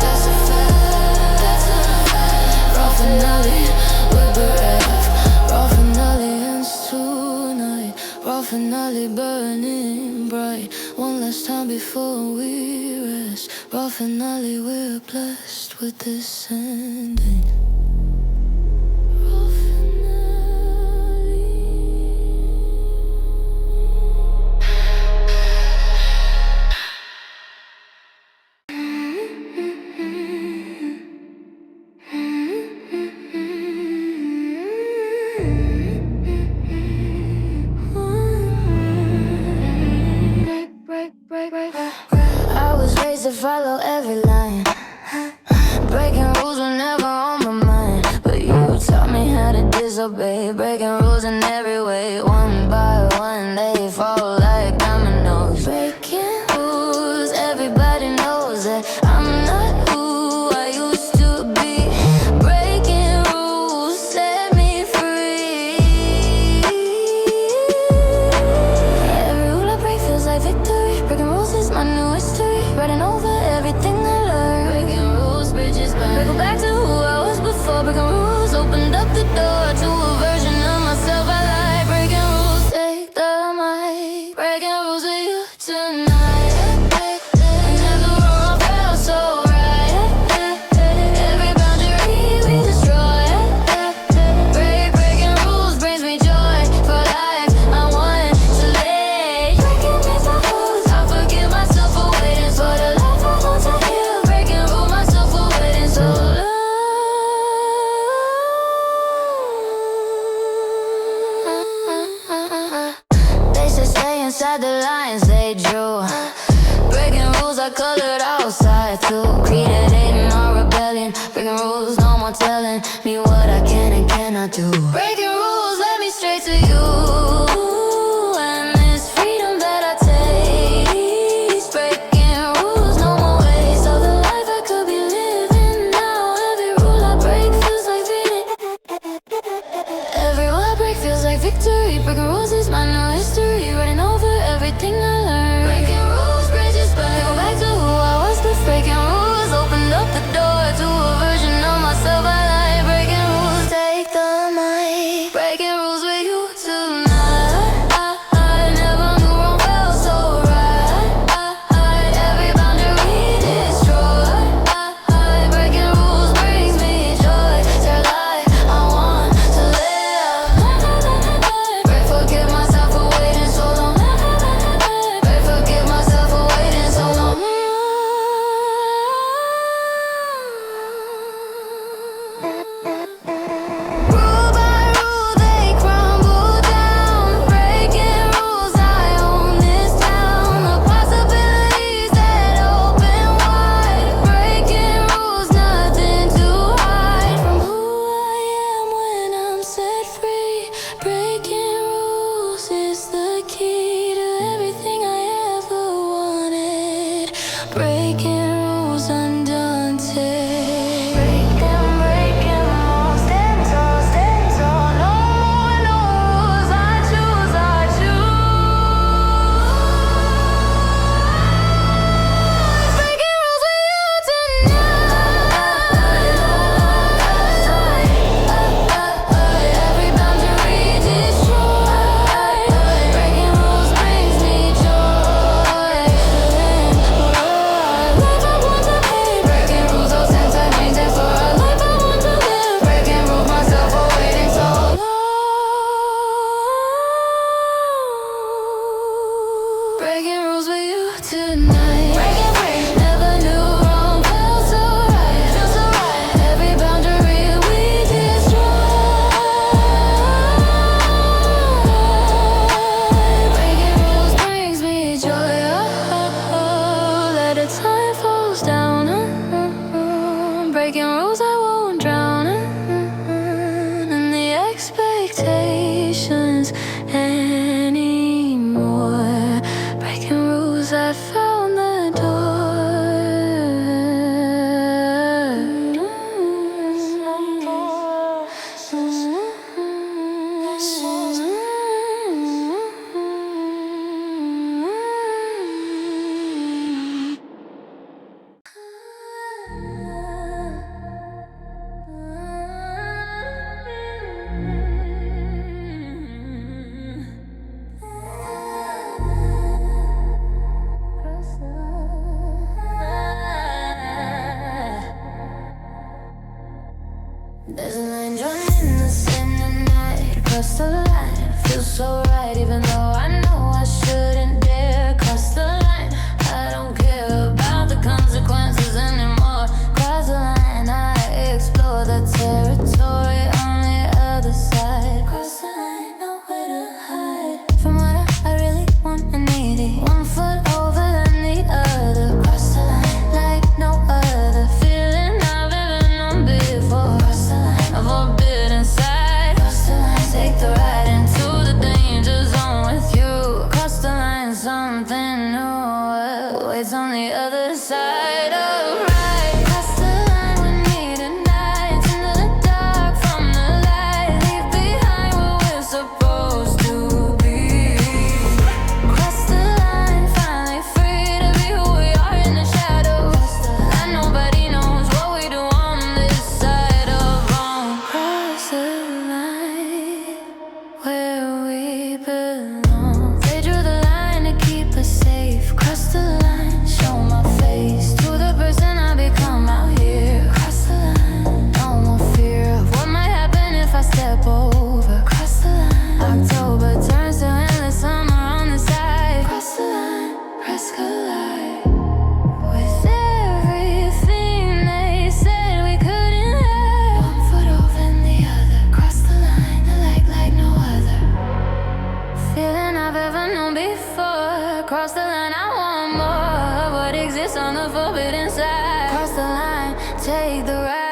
That's a fact, that's a fact. Raw finale, we're bereft. Raw finale ends tonight. Raw finale burning bright. One last time before we rest. Raw finale, we're blessed with this ending. Raw finale. I was raised to follow every line. Breaking rules were never on my mind. But you taught me how to disobey. Breaking rules in every way. One by one they fall like dominoes. Breaking rules, everybody knows that I'm not who I used to be. Breaking rules set me free. Every rule I break feels like victory. Breaking rules is my new history. Writing over everything I learned. Breaking rules, bridges burn. Go back to who I was before. Breaking rules opened up the door to a version of myself I like. Breaking rules, take the mic. Breaking rules with you tonight. Never wrong, felt so right. Every boundary we destroy. Breaking rules brings me joy for life. I want to live. the lines they drew. Breaking rules I colored outside too. Creating our rebellion. Breaking rules, no more telling me what I can and cannot do. Breaking rules led me straight to you. And this freedom that I taste. Breaking rules, no more waste of the life I could be living now. Every rule I break feels like fitting. Every rule I break feels like victory. Breaking rules is my new history. Writing over everything I learned. Breaking rules, bridges burn. Go back to who I was. The breaking rules opened up the door to a version of myself I like. Breaking rules, take the mic. Breaking rules with you tonight. I never knew wrong felt so right. Every boundary destroyed. Breaking rules brings me joy. It's a life I want to live. Pray forgive myself for waiting so long. Pray forgive myself for waiting so long. Rule by rule they crumble down. Breaking rules, I own this town. The possibilities that open wide. Breaking rules, nothing to hide from who I am when I'm set free. Breaking rules is the key to everything I ever wanted. Breaking rules undaunted. Breaking rules, stand tall, no more no rules. I choose. Breaking rules with you tonight. Every boundary destroyed. Breaking rules brings me joy. Life I want to live. Breaking rules, those sense I maintain for a life I want to live. Breaking rules myself for waiting so long. Breaking rules with you tonight. Never knew wrong felt so right. Every boundary we destroy. Breaking rules brings me joy. Let the time falls down. Breaking rules I won't drown in the expectations anymore. Breaking rules, I found the There's a line drawn in the sand at night. Across the line, feels so right. Even though I know I shouldn't dare cross the line. I don't care about the consequences anymore. Cross the line, I explore the territory on the other side. Cross the line, nowhere to hide from what I really want and need it. One foot over than the other. Cross the line like no other feeling I've ever known before. Cross the line, a forbidden sight. Cross the line, take the ride into the danger zone with you. Cross the line, something new waits on the other side of right. Cross the line, we need a night into the dark from the light. Leave behind what we're supposed to be. Cross the line, finally free to be who we are in the shadows. And nobody knows what we do on this side of wrong. Cross the line, where we belong. They drew the line to keep us safe. Cross the line, show my Cross the line, I want more of what exists on the forbidden side. Cross the line, take the ride.